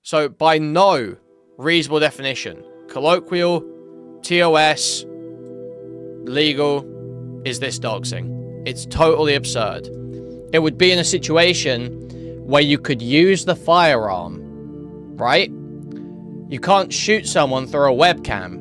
So, by no reasonable definition, colloquial, TOS, legal, is this doxing. It's totally absurd. It would be in a situation where you could use the firearm, right? You can't shoot someone through a webcam.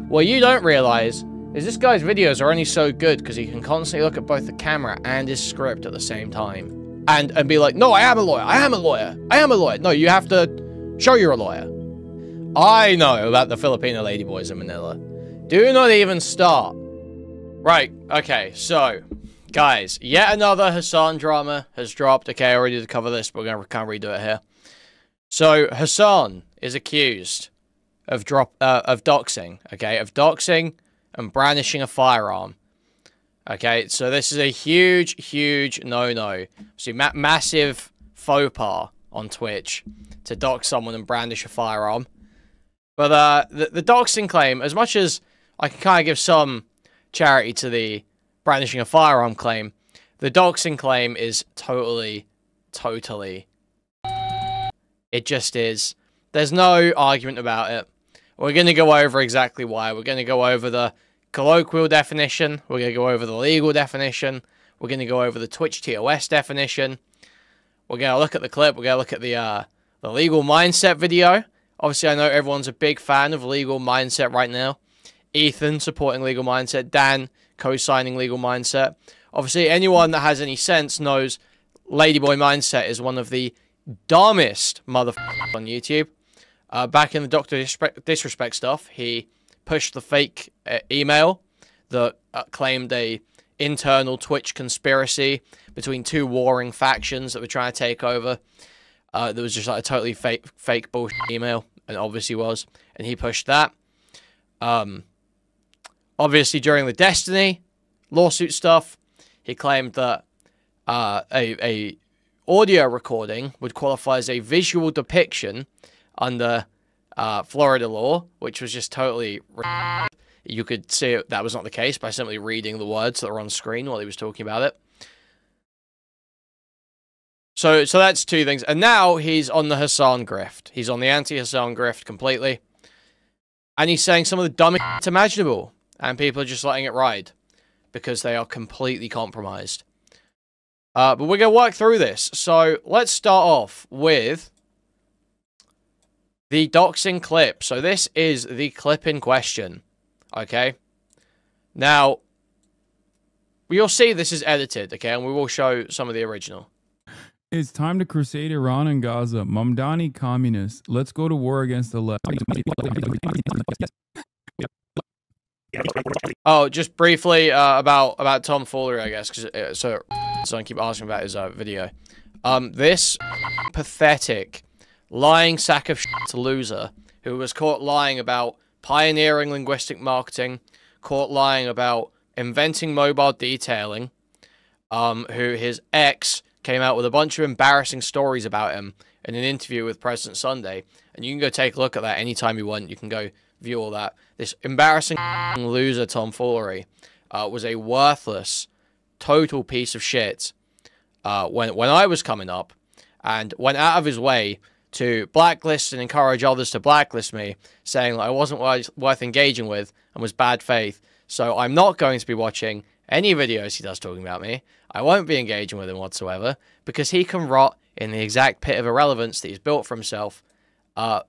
What you don't realize is this guy's videos are only so good because he can constantly look at both the camera and his script at the same time. And be like, no, I am a lawyer, I am a lawyer, I am a lawyer. No, you have to show you're a lawyer. I know about the Filipino ladyboys in Manila. Do not even start. Right, okay, so, guys, yet another Hasan drama has dropped. Okay, I already did cover this, but we're going to kind of redo it here. So, Hasan is accused of doxing, okay, of doxing and brandishing a firearm. Okay, so this is a huge no-no. So, massive faux pas on Twitch to dox someone and brandish a firearm. But the doxing claim, as much as I can kind of give some charity to the brandishing a firearm claim, the doxing claim is totally, it just is. There's no argument about it. We're going to go over exactly why. We're going to go over the colloquial definition. We're going to go over the legal definition. We're going to go over the Twitch TOS definition. We're going to look at the clip. We're going to look at the Legal Mindset video. Obviously, I know everyone's a big fan of Legal Mindset right now. Ethan supporting Legal Mindset. Dan co-signing Legal Mindset. Obviously, anyone that has any sense knows Ladyboy Mindset is one of the dumbest motherfuckers on YouTube. Back in the Dr. Disrespect stuff, he pushed the fake email that claimed a internal Twitch conspiracy between two warring factions that were trying to take over. There was just like a totally fake bullshit email, and obviously was, and he pushed that. Obviously, during the Destiny lawsuit stuff, he claimed that a audio recording would qualify as a visual depiction under Florida law, which was just totally... You could see that was not the case by simply reading the words that were on screen while he was talking about it. So that's two things. And now he's on the Hasan grift. He's on the anti-Hasan grift completely. And he's saying some of the dumbest shit imaginable. And people are just letting it ride. Because they are completely compromised. But we're going to work through this. So let's start off with the doxing clip. So this is the clip in question. Okay? Now, you'll see this is edited, okay? And we will show some of the original. It's time to crusade Iran and Gaza. Mamdani communists. Let's go to war against the left. Oh, just briefly about tomfoolery, I guess, because so I keep asking about his video. This pathetic lying sack of shit loser who was caught lying about pioneering linguistic marketing, caught lying about inventing mobile detailing, who his ex came out with a bunch of embarrassing stories about him in an interview with President Sunday, and you can go take a look at that anytime you want. You can go view all that. This embarrassing loser tomfoolery was a worthless, total piece of shit when I was coming up, and went out of his way to blacklist and encourage others to blacklist me, saying that I wasn't worth engaging with and was bad faith. So I'm not going to be watching any videos he does talking about me. I won't be engaging with him whatsoever, because he can rot in the exact pit of irrelevance that he's built for himself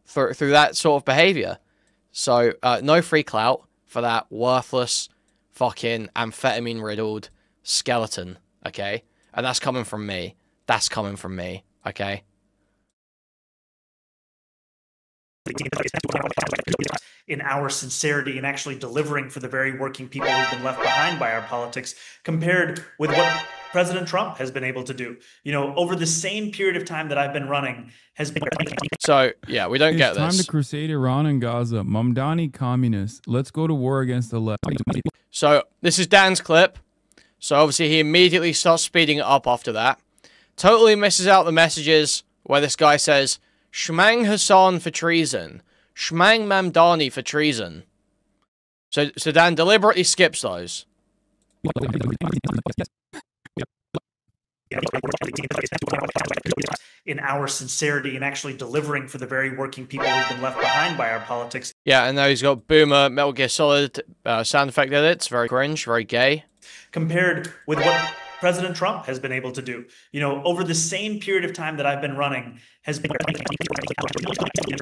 through that sort of behavior. So no free clout for that worthless, fucking amphetamine-riddled skeleton, okay? And that's coming from me. That's coming from me, okay? In our sincerity and actually delivering for the very working people who've been left behind by our politics, compared with what President Trump has been able to do. You know, over the same period of time that I've been running has been... So, yeah, we don't get this. It's time to crusade Iran and Gaza. Mamdani communists. Let's go to war against the left. So, this is Dan's clip. So, obviously, he immediately starts speeding it up after that. Totally misses out the messages where this guy says, Shmang Hasan for treason. Shmang Mamdani for treason. So Dan deliberately skips those. in our sincerity and actually delivering for the very working people who've been left behind by our politics. Yeah, and now he's got Boomer Metal Gear Solid sound effect edits. Very cringe, very gay. Compared with what President Trump has been able to do. You know, over the same period of time that I've been running, has been I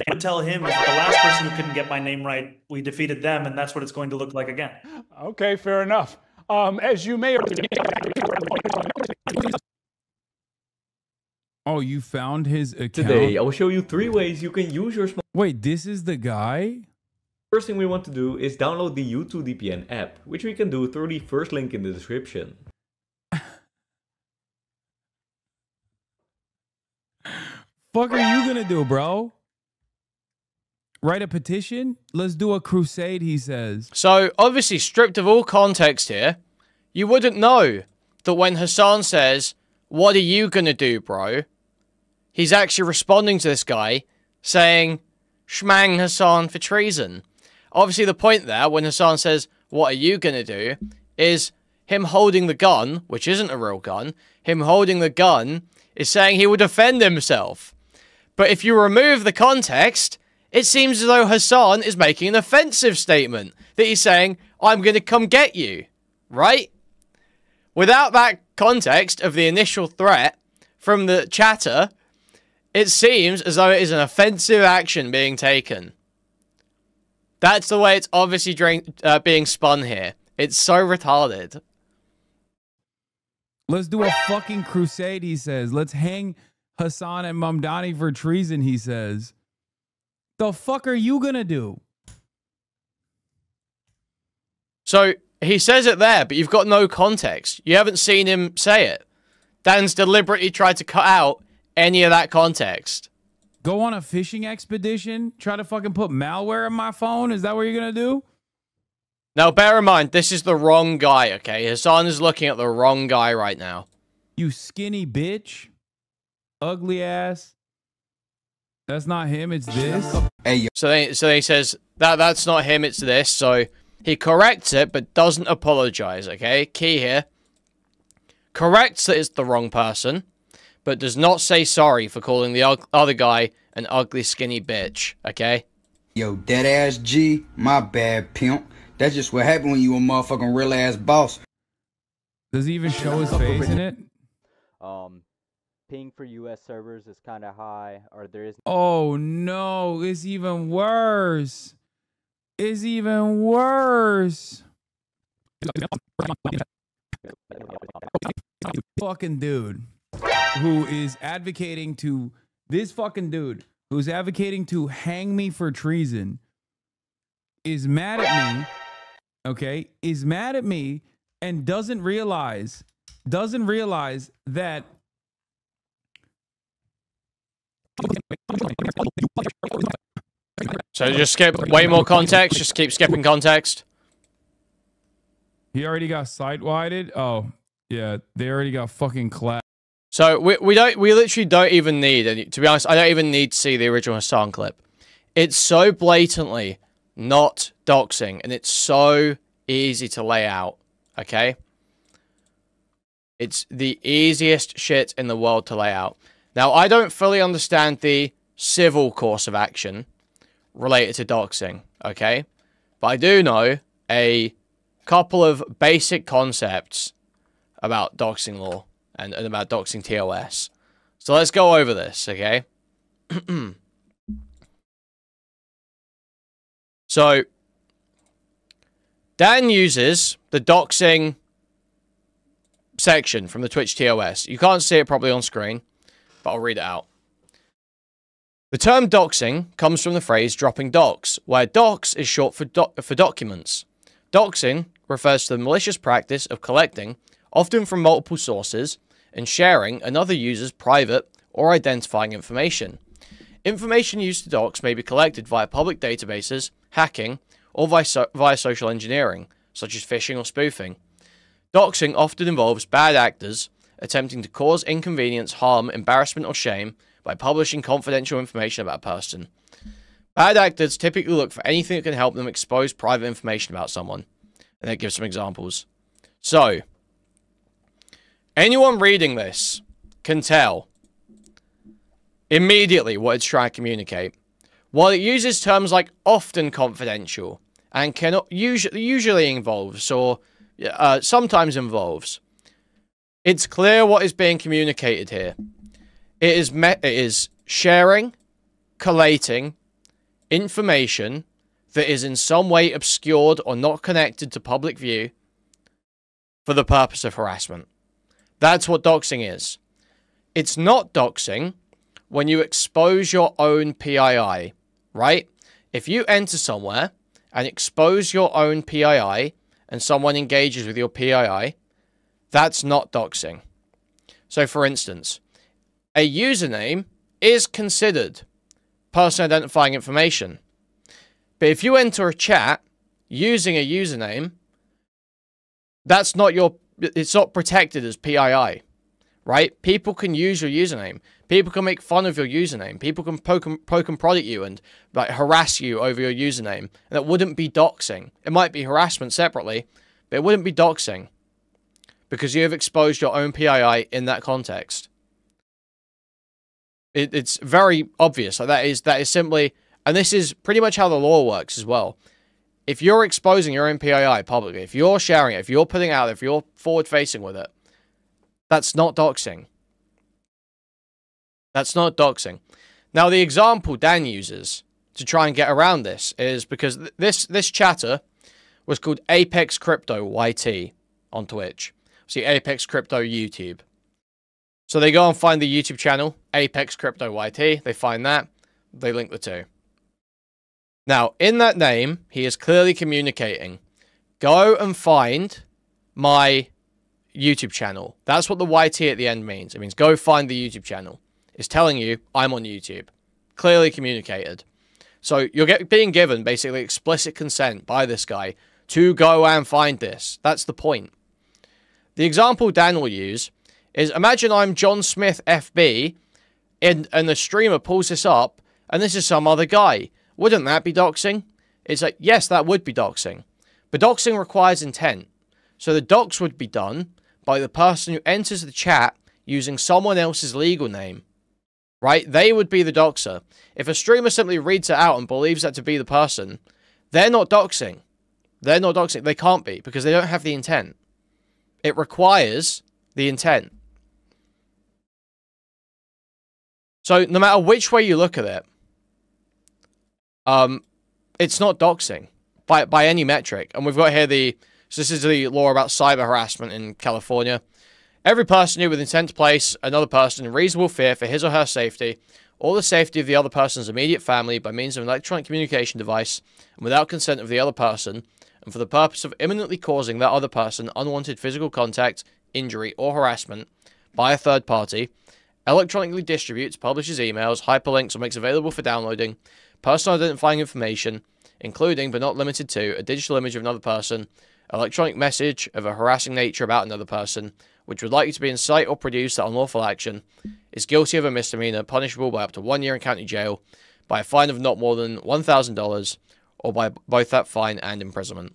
would tell him, the last person who couldn't get my name right, we defeated them, and that's what it's going to look like again. Okay, fair enough. As you may or Oh, you found his account? Today, I will show you 3 ways you can use your smartphone. Wait, this is the guy? First thing we want to do is download the YouTube VPN app, which we can do through the first link in the description. Fuck are you gonna do, bro? Write a petition? Let's do a crusade, he says. So, obviously, stripped of all context here, you wouldn't know that when Hasan says, "What are you gonna do, bro?" he's actually responding to this guy saying, "Shmang Hasan for treason." Obviously, the point there, when Hasan says, "What are you gonna do?" is him holding the gun, which isn't a real gun. Him holding the gun is saying he will defend himself. But if you remove the context, it seems as though Hasan is making an offensive statement. That he's saying, "I'm going to come get you." Right? Without that context of the initial threat from the chatter, it seems as though it is an offensive action being taken. That's the way it's obviously being spun here. It's so retarded. Let's do a fucking crusade, he says. Let's hang Hasan and Mamdani for treason, he says. The fuck are you gonna do? So, he says it there, but you've got no context. You haven't seen him say it. Dan's deliberately tried to cut out any of that context. Go on a fishing expedition? Try to fucking put malware in my phone? Is that what you're gonna do? Now, bear in mind, this is the wrong guy, okay? Hasan is looking at the wrong guy right now. You skinny bitch. Ugly ass. That's not him, it's this. Hey, So he says, that's not him, it's this. So he corrects it, but doesn't apologize, okay? Key here. Corrects that it's the wrong person, but does not say sorry for calling the other guy an ugly, skinny bitch, okay? yo, dead ass G, my bad, pimp. That's just what happened when you a motherfucking real ass boss. Does he even show his face in it? Ping for US servers is kind of high, or there is. Oh no, it's even worse. It's even worse. Fucking dude who is advocating to this fucking dude who's advocating to hang me for treason is mad at me, okay? Is mad at me and doesn't realize that So just skip way more context. Just keep skipping context. he already got site-wided. Oh, yeah, they already got fucking clapped. So we literally don't even need any, to be honest, I don't even need to see the original Hasan clip. It's so blatantly not doxing, and it's so easy to lay out, okay? It's the easiest shit in the world to lay out. Now, I don't fully understand the civil course of action related to doxing, okay? But I do know a couple of basic concepts about doxing law and about doxing TOS. So let's go over this, okay? So, Dan uses the doxing section from the Twitch TOS. You can't see it probably on screen, but I'll read it out. The term doxing comes from the phrase dropping docs, where docs is short for documents. Doxing refers to the malicious practice of collecting, often from multiple sources, and sharing another user's private or identifying information. Information used to dox may be collected via public databases, hacking, or via social engineering, such as phishing or spoofing. Doxing often involves bad actors attempting to cause inconvenience, harm, embarrassment, or shame by publishing confidential information about a person. Bad actors typically look for anything that can help them expose private information about someone. And it gives some examples. So, Anyone reading this can tell immediately what it's trying to communicate. While it uses terms like often confidential and cannot usually involves or sometimes involves, it's clear what is being communicated here. It is sharing, collating information that is in some way obscured or not connected to public view for the purpose of harassment. That's what doxing is. It's not doxing when you expose your own PII, right? If you enter somewhere and expose your own PII and someone engages with your PII, that's not doxing. So, for instance, a username is considered person identifying information. But if you enter a chat using a username, that's not it's not protected as PII, right? People can use your username. People can make fun of your username. People can poke and prod at you and like harass you over your username. And that wouldn't be doxing. It might be harassment separately, but it wouldn't be doxing because you have exposed your own PII in that context. It's very obvious. Like that is simply, and this is pretty much how the law works as well. If you're exposing your own PII publicly, if you're sharing it, if you're putting it out there, if you're forward-facing with it, that's not doxing. That's not doxing. Now, the example Dan uses to try and get around this is because this chatter was called Apex Crypto YT on Twitch. See, Apex Crypto YouTube. So they go and find the YouTube channel, Apex Crypto YT. They find that. They link the two. Now, in that name, he is clearly communicating, go and find my YouTube channel. That's what the YT at the end means. It means go find the YouTube channel. It's telling you, I'm on YouTube. Clearly communicated. So you're being given basically explicit consent by this guy to go and find this. That's the point. The example Dan will use is, imagine I'm John Smith FB and the streamer pulls this up and this is some other guy. Wouldn't that be doxing? It's like, yes, that would be doxing. But doxing requires intent. So the dox would be done by the person who enters the chat using someone else's legal name. Right? They would be the doxer. If a streamer simply reads it out and believes that to be the person, they're not doxing. They're not doxing. They can't be because they don't have the intent. It requires the intent. So no matter which way you look at it, it's not doxing by any metric. And we've got here so this is the law about cyber harassment in California. Every person who with intent to place another person in reasonable fear for his or her safety or the safety of the other person's immediate family by means of an electronic communication device and without consent of the other person and for the purpose of imminently causing that other person unwanted physical contact, injury, or harassment by a third party, electronically distributes, publishes emails, hyperlinks, or makes available for downloading personal identifying information, including but not limited to a digital image of another person, electronic message of a harassing nature about another person, which would likely to be incite or produce that unlawful action, is guilty of a misdemeanor punishable by up to 1 year in county jail, by a fine of not more than $1,000, or by both that fine and imprisonment.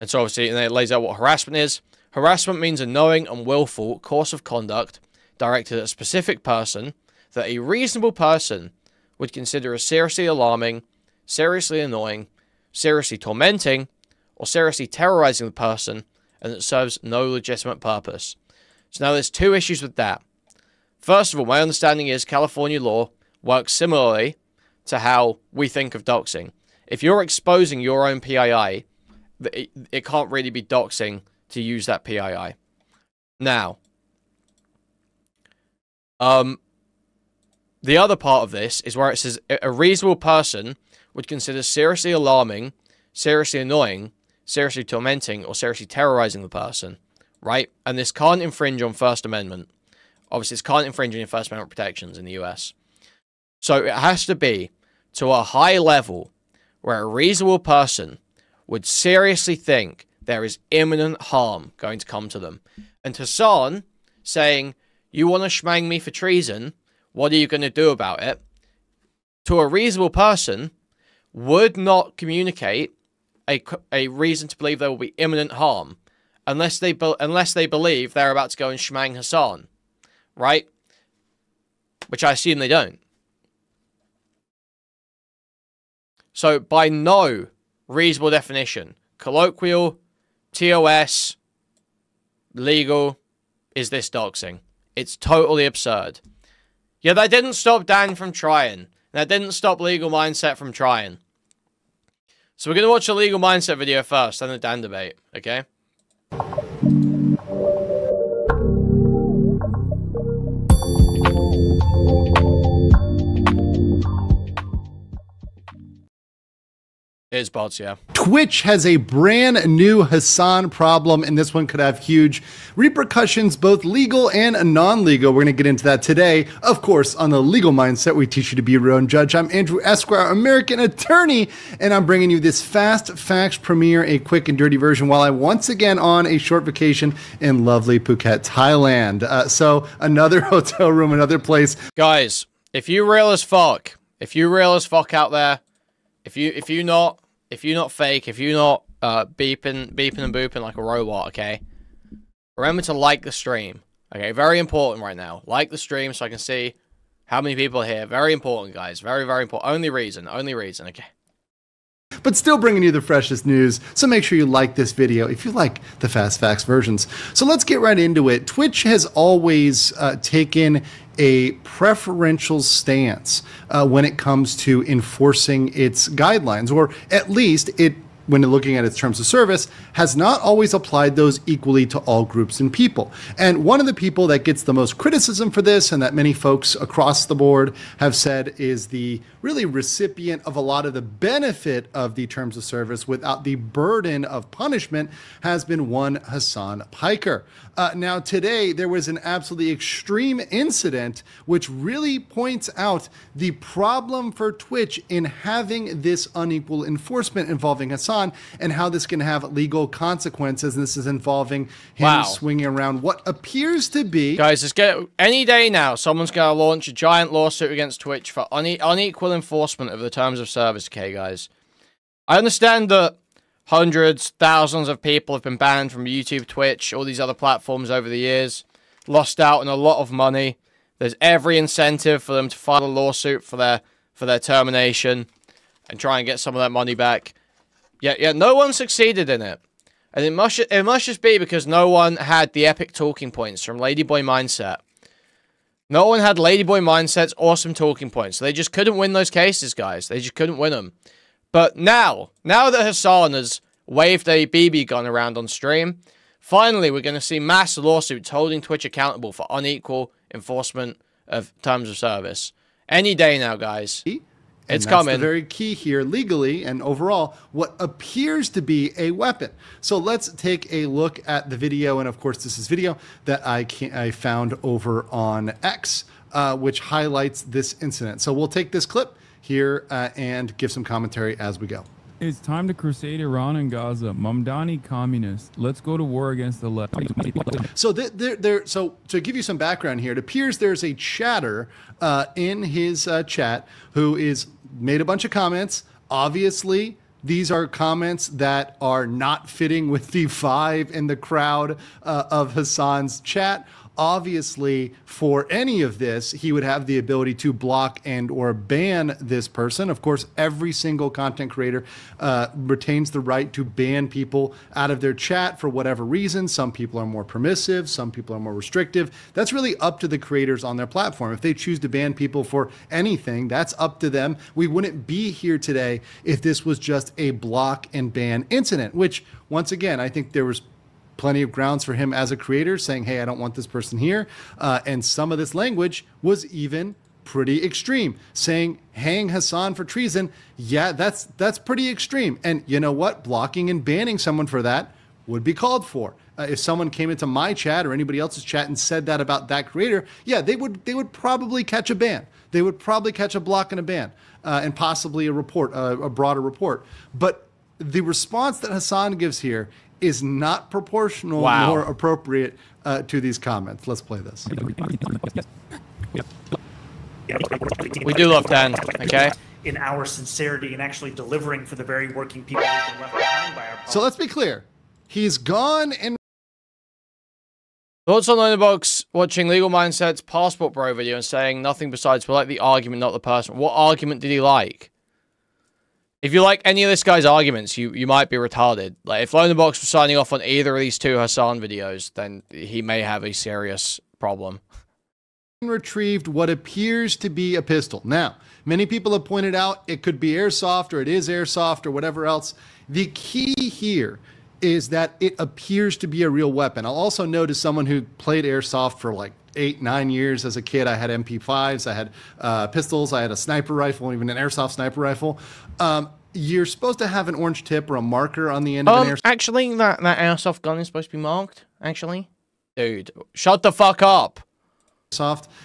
And so obviously, and then it lays out what harassment is. Harassment means a knowing and willful course of conduct directed at a specific person that a reasonable person would consider as seriously alarming, seriously annoying, seriously tormenting, or seriously terrorizing the person, and that serves no legitimate purpose. So now there's two issues with that. First of all, my understanding is California law works similarly to how we think of doxing. If you're exposing your own PII, it can't really be doxing to use that PII. Now, the other part of this is where it says a reasonable person would consider seriously alarming, seriously annoying, seriously tormenting, or seriously terrorizing the person, right? And this can't infringe on First Amendment. Obviously, this can't infringe on your First Amendment protections in the US. So it has to be to a high level where a reasonable person would seriously think there is imminent harm going to come to them. And Hasan saying, you want to shmang me for treason, what are you going to do about it? To a reasonable person, would not communicate a reason to believe there will be imminent harm. unless they believe they're about to go and shmang Hasan, right? Which I assume they don't. So by no reasonable definition, colloquial, TOS, legal, is this doxing? It's totally absurd. Yeah, that didn't stop Dan from trying. That didn't stop LegalMindset from trying. So we're going to watch the LegalMindset video first, then the Dan debate, okay? It is bots, yeah. Twitch has a brand new Hasan problem, and this one could have huge repercussions, both legal and non-legal. We're going to get into that today. Of course, on the Legal Mindset, we teach you to be your own judge. I'm Andrew Esquire, American attorney, and I'm bringing you this fast facts premiere, a quick and dirty version, while I'm once again on a short vacation in lovely Phuket, Thailand. So another hotel room, another place. Guys, if you real as fuck out there, if you're not fake, if you're not beeping and booping like a robot, okay? Remember to like the stream, okay? Very important right now. Like the stream so I can see how many people are here. Very important, guys. Very, very important. Only reason, okay? But still bringing you the freshest news, so make sure you like this video if you like the fast facts versions. So let's get right into it. Twitch has always taken a preferential stance when it comes to enforcing its guidelines, or at least it, when looking at its terms of service, has not always applied those equally to all groups and people. And one of the people that gets the most criticism for this, and that many folks across the board have said is the really recipient of a lot of the benefit of the terms of service without the burden of punishment, has been one Hasan Piker. Now today there was an absolutely extreme incident which really points out the problem for Twitch in having this unequal enforcement involving Hasan, and how this can have legal consequences. And this is involving him swinging around what appears to be... Guys, let's get... Any day now, someone's going to launch a giant lawsuit against Twitch for unequal enforcement of the terms of service, okay, guys? I understand that hundreds, thousands of people have been banned from YouTube, Twitch, all these other platforms over the years, lost out on a lot of money. There's every incentive for them to file a lawsuit for their termination and try and get some of that money back. Yeah, no one succeeded in it. And it must just be because no one had the epic talking points from Ladyboy Mindset. No one had Ladyboy Mindset's awesome talking points. So they just couldn't win those cases, guys. They just couldn't win them. But now that Hasan has waved a BB gun around on stream, finally we're going to see mass lawsuits holding Twitch accountable for unequal enforcement of terms of service. Any day now, guys. It's coming. That's the very key here, legally and overall, what appears to be a weapon. So let's take a look at the video. And of course, this is video that I found over on X, which highlights this incident. So we'll take this clip here and give some commentary as we go. It's time to crusade Iran and Gaza. Mamdani communists. Let's go to war against the left. So so to give you some background here, it appears there's a chatter in his chat who is made a bunch of comments. Obviously, these are comments that are not fitting with the vibe in the crowd of Hasan's chat. Obviously, for any of this, he would have the ability to block and or ban this person. Of course, every single content creator retains the right to ban people out of their chat for whatever reason. Some people are more permissive, some people are more restrictive. That's really up to the creators on their platform. If they choose to ban people for anything, that's up to them. We wouldn't be here today if this was just a block and ban incident, which, once again, I think there was plenty of grounds for him as a creator saying, hey, I don't want this person here. And some of this language was even pretty extreme, saying hang Hasan for treason. Yeah, that's pretty extreme. And you know what? Blocking and banning someone for that would be called for. If someone came into my chat or anybody else's chat and said that about that creator, yeah, they would probably catch a ban. They would probably catch a block and a ban, and possibly a report, a broader report. But the response that Hasan gives here is not proportional nor appropriate to these comments. Let's play this. We do love Dan, okay? In our sincerity and actually delivering for the very working people who've been left behind by our politics. So let's be clear. He's gone and Thoughts on Loaderbox watching LegalMindset's Passport Bro video and saying nothing besides we like the argument, not the person. What argument did he like? If you like any of this guy's arguments, you might be retarded. Like, if Loaderbox was signing off on either of these two Hasan videos, then he may have a serious problem. Retrieved what appears to be a pistol. Now, many people have pointed out it could be airsoft or it is airsoft or whatever else. The key here is that it appears to be a real weapon. I'll also note, as someone who played airsoft for like 8-9 years as a kid, I had MP5s, I had pistols, I had a sniper rifle, even an airsoft sniper rifle. You're supposed to have an orange tip or a marker on the end of an airsoft. Actually, that airsoft gun is supposed to be marked, actually. Dude, shut the fuck up.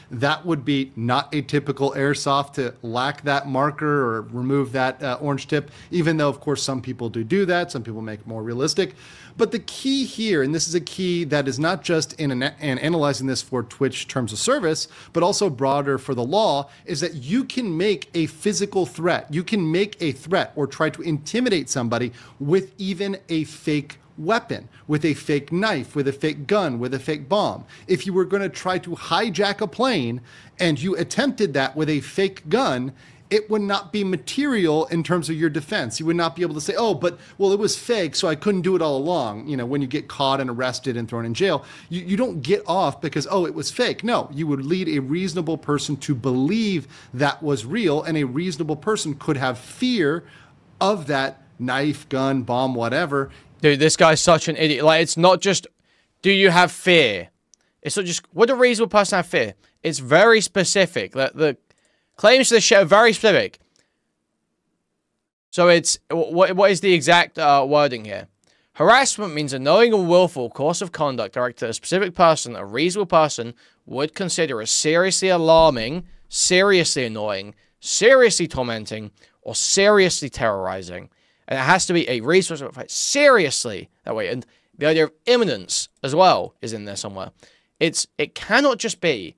That would be not a typical airsoft to lack that marker or remove that orange tip, even though, of course, some people do that. Some people make it more realistic. But the key here, and this is a key that is not just in analyzing this for Twitch terms of service, but also broader for the law, is that you can make a physical threat. You can make a threat or try to intimidate somebody with even a fake weapon, with a fake knife, with a fake gun, with a fake bomb. If you were going to try to hijack a plane and you attempted that with a fake gun, it would not be material in terms of your defense. You would not be able to say, oh, but, well, it was fake, so I couldn't do it all along. You know, when you get caught and arrested and thrown in jail, you don't get off because, oh, it was fake. No, you would lead a reasonable person to believe that was real, and a reasonable person could have fear of that knife, gun, bomb, whatever. Dude, this guy's such an idiot. Like, it's not just, do you have fear? It's not just, would a reasonable person have fear? It's very specific. The claims to the show are very specific. So it's, what is the exact wording here? Harassment means a knowing or willful course of conduct directed at a specific person a reasonable person would consider as seriously alarming, seriously annoying, seriously tormenting, or seriously terrorizing. And it has to be a resource seriously that way. And the idea of imminence as well is in there somewhere. It cannot just be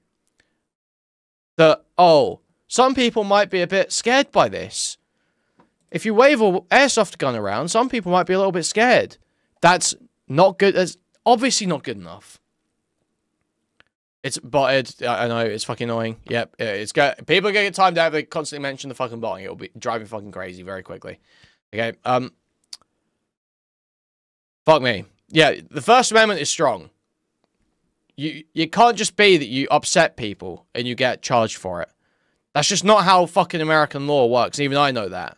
that, oh, some people might be a bit scared by this. If you wave an airsoft gun around, some people might be a little bit scared. That's not good. That's obviously not good enough. It's botted. I know, it's fucking annoying. Yep, people are going to get timed out if they constantly mention the fucking botting. It'll be driving fucking crazy very quickly. Okay, fuck me. Yeah, the First Amendment is strong. You can't just be that you upset people and you get charged for it. That's just not how fucking American law works. Even I know that.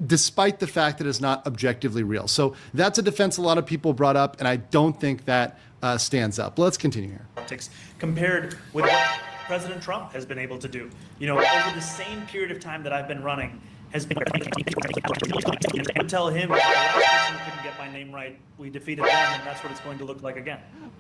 Despite the fact that it's not objectively real. So that's a defense a lot of people brought up, and I don't think that stands up. Let's continue here. Politics compared with what President Trump has been able to do. You know, over the same period of time that I've been running, has been tell him, the last person who couldn't get my name right, we defeated them, and that's what it's going to look like again.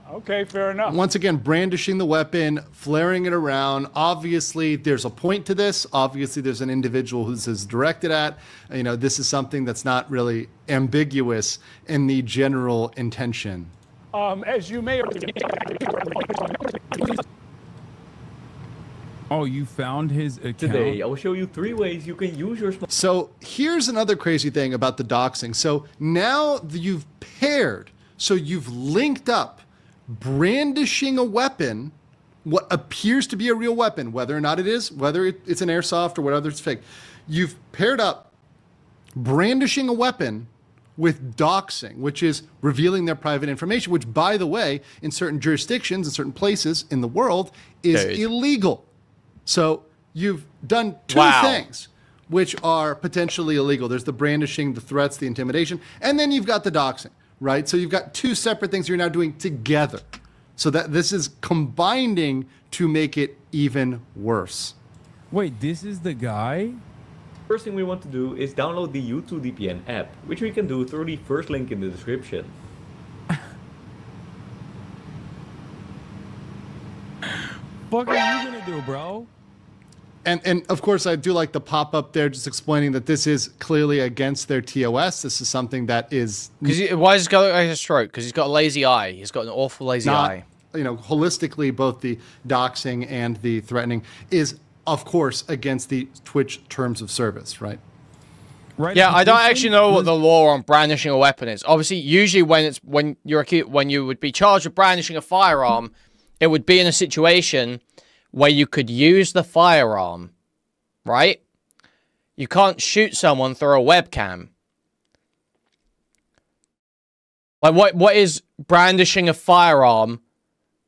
Okay, fair enough. Once again, brandishing the weapon, flaring it around. Obviously, there's a point to this. Obviously, there's an individual who this is directed at. You know, this is something that's not really ambiguous in the general intention. As you may or Oh, you found his account? Today, I will show you 3 ways you can use your smartphone. So here's another crazy thing about the doxing. So now you've paired, so you've linked up brandishing a weapon, what appears to be a real weapon, whether or not it is, whether it's an airsoft or whether it's fake. You've paired up brandishing a weapon with doxing, which is revealing their private information, which, by the way, in certain jurisdictions, in certain places in the world, is illegal. So you've done two things which are potentially illegal. There's the brandishing, the threats, the intimidation, and then you've got the doxing, right? So you've got two separate things you're now doing together. So that this is combining to make it even worse. Wait, this is the guy? First thing we want to do is download the YouTube VPN app, which we can do through the first link in the description. Fuck are you gonna do, bro? And of course, I do like the pop-up there just explaining that this is clearly against their TOS. This is something that is... Why does this guy look like a stroke? Because he's got a lazy eye. He's got an awful lazy eye. You know, holistically, both the doxing and the threatening is, of course, against the Twitch terms of service, right? write Yeah, a I don't petition? actually know what the law on brandishing a weapon is. Obviously, usually when you would be charged with brandishing a firearm, it would be in a situation where you could use the firearm, right? You can't shoot someone through a webcam. Like, what is brandishing a firearm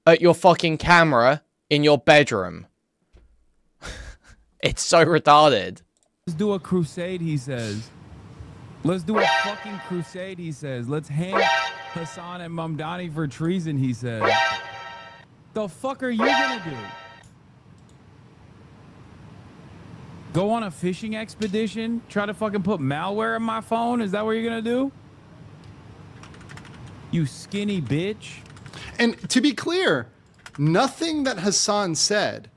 at your fucking camera in your bedroom? It's so retarded. Let's do a crusade, he says. Let's do a fucking crusade, he says. Let's hang Hasan and Mamdani for treason, he says. The fuck are you gonna do? Go on a fishing expedition? Try to fucking put malware in my phone? Is that what you're gonna do? You skinny bitch. And to be clear, nothing that Hasan said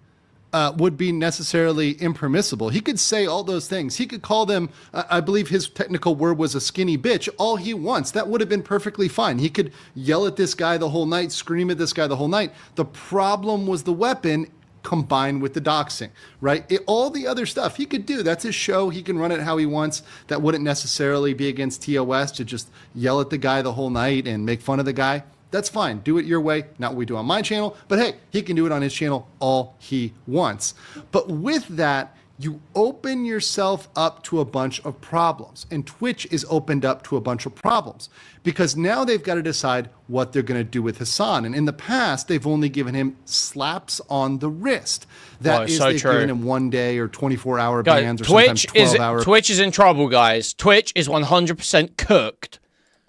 would be necessarily impermissible. He could say all those things. He could call them, I believe his technical word was a skinny bitch, all he wants. That would have been perfectly fine. He could yell at this guy the whole night, scream at this guy the whole night. The problem was the weapon combined with the doxing, right? All the other stuff he could do. That's his show. He can run it how he wants. That wouldn't necessarily be against TOS to just yell at the guy the whole night and make fun of the guy. That's fine. Do it your way. Not what we do on my channel. But hey, he can do it on his channel all he wants. But with that, you open yourself up to a bunch of problems. And Twitch is opened up to a bunch of problems because now they've got to decide what they're going to do with Hasan. And in the past, they've only given him slaps on the wrist. That is, they've given him 1 day or 24-hour bans or sometimes 12-hour. Twitch is in trouble, guys. Twitch is 100% cooked.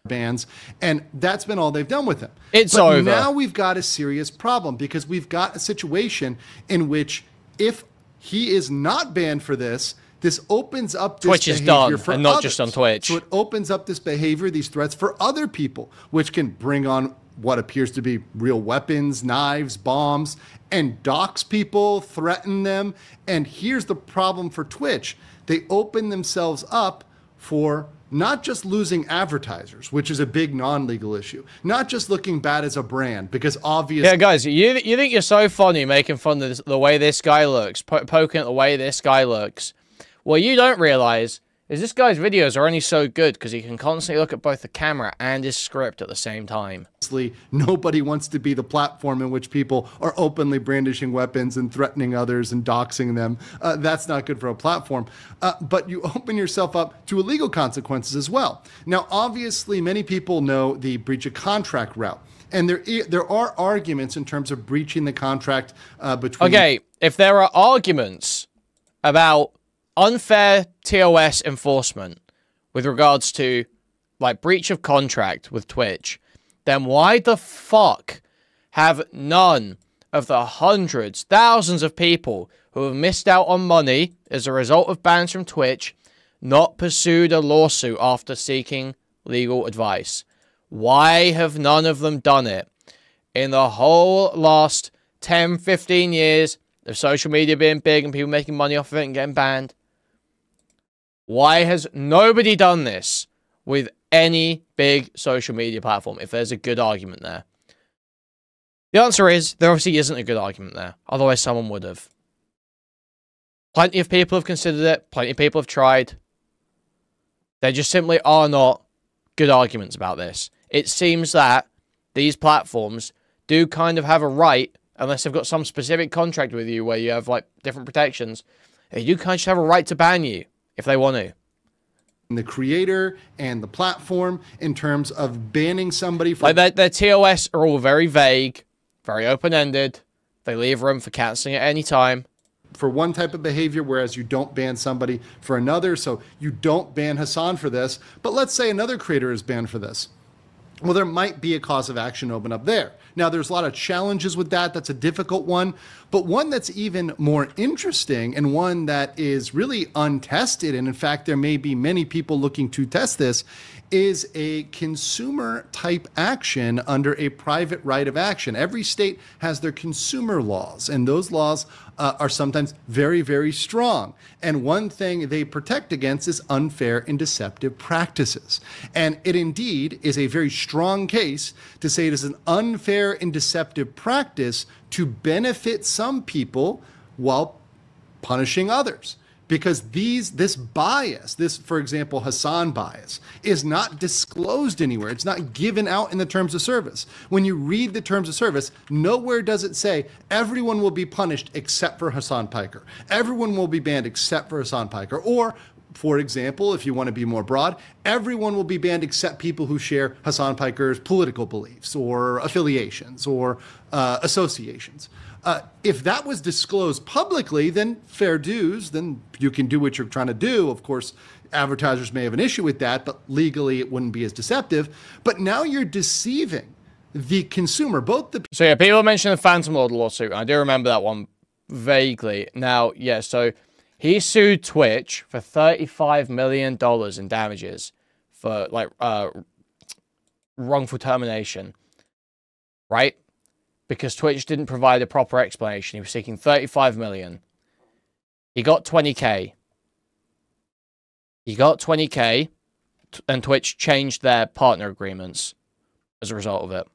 Bans, and that's been all they've done with him. It's but over. Now we've got a serious problem because we've got a situation in which if he is not banned for this, this opens up this Twitch is behavior done, for and not others. just on Twitch. So it opens up this behavior, these threats for other people, which can bring on what appears to be real weapons, knives, bombs, and dox people, threaten them. And here's the problem for Twitch. They open themselves up for not just losing advertisers, which is a big non-legal issue, not just looking bad as a brand, because obviously... Yeah, guys, you think you're so funny making fun of the way this guy looks, poking at the way this guy looks. What you don't realize is this guy's videos are only so good because he can constantly look at both the camera and his script at the same time. Nobody wants to be the platform in which people are openly brandishing weapons and threatening others and doxing them. That's not good for a platform. But you open yourself up to illegal consequences as well. Now, obviously, many people know the breach of contract route. And there are arguments in terms of breaching the contract between... Okay, if there are arguments about unfair TOS enforcement with regards to, like, breach of contract with Twitch, then why the fuck have none of the hundreds, thousands of people who have missed out on money as a result of bans from Twitch not pursued a lawsuit after seeking legal advice? Why have none of them done it? In the whole last 10, 15 years of social media being big and people making money off of it and getting banned, why has nobody done this with any big social media platform if there's a good argument there? The answer is there obviously isn't a good argument there. Otherwise, someone would have. Plenty of people have considered it. Plenty of people have tried. There just simply are not good arguments about this. It seems that these platforms do kind of have a right, unless they've got some specific contract with you where you have, like, different protections, they do kind of just have a right to ban you if they want to. The creator and the platform in terms of banning somebody for... Like, their TOS are all very vague, very open-ended. They leave room for cancelling at any time. For one type of behavior, whereas you don't ban somebody for another. So you don't ban Hasan for this, but let's say another creator is banned for this. Well, there might be a cause of action open up there. Now, there's a lot of challenges with that. That's a difficult one. But one that's even more interesting and one that is really untested, and in fact, there may be many people looking to test this, is a consumer type action under a private right of action. Every state has their consumer laws, and those laws are sometimes very, very strong. And one thing they protect against is unfair and deceptive practices. And it indeed is a very strong case to say it is an unfair and deceptive practice to benefit some people while punishing others. because this bias, this, for example, Hasan bias, is not disclosed anywhere. It's not given out in the terms of service. When you read the terms of service, nowhere does it say everyone will be punished except for Hasan Piker. Everyone will be banned except for Hasan Piker. Or, for example, if you want to be more broad, everyone will be banned except people who share Hasan Piker's political beliefs or affiliations or associations. If that was disclosed publicly, then fair dues, then you can do what you're trying to do. Of course, advertisers may have an issue with that, but legally it wouldn't be as deceptive. But now you're deceiving the consumer, both the... So yeah, people mentioned the Phantom Lord lawsuit. I do remember that one vaguely. Now, yeah, so he sued Twitch for $35 million in damages for, like, wrongful termination, right? Because Twitch didn't provide a proper explanation. He was seeking $35 million. He got $20K. He got $20K, and Twitch changed their partner agreements as a result of it.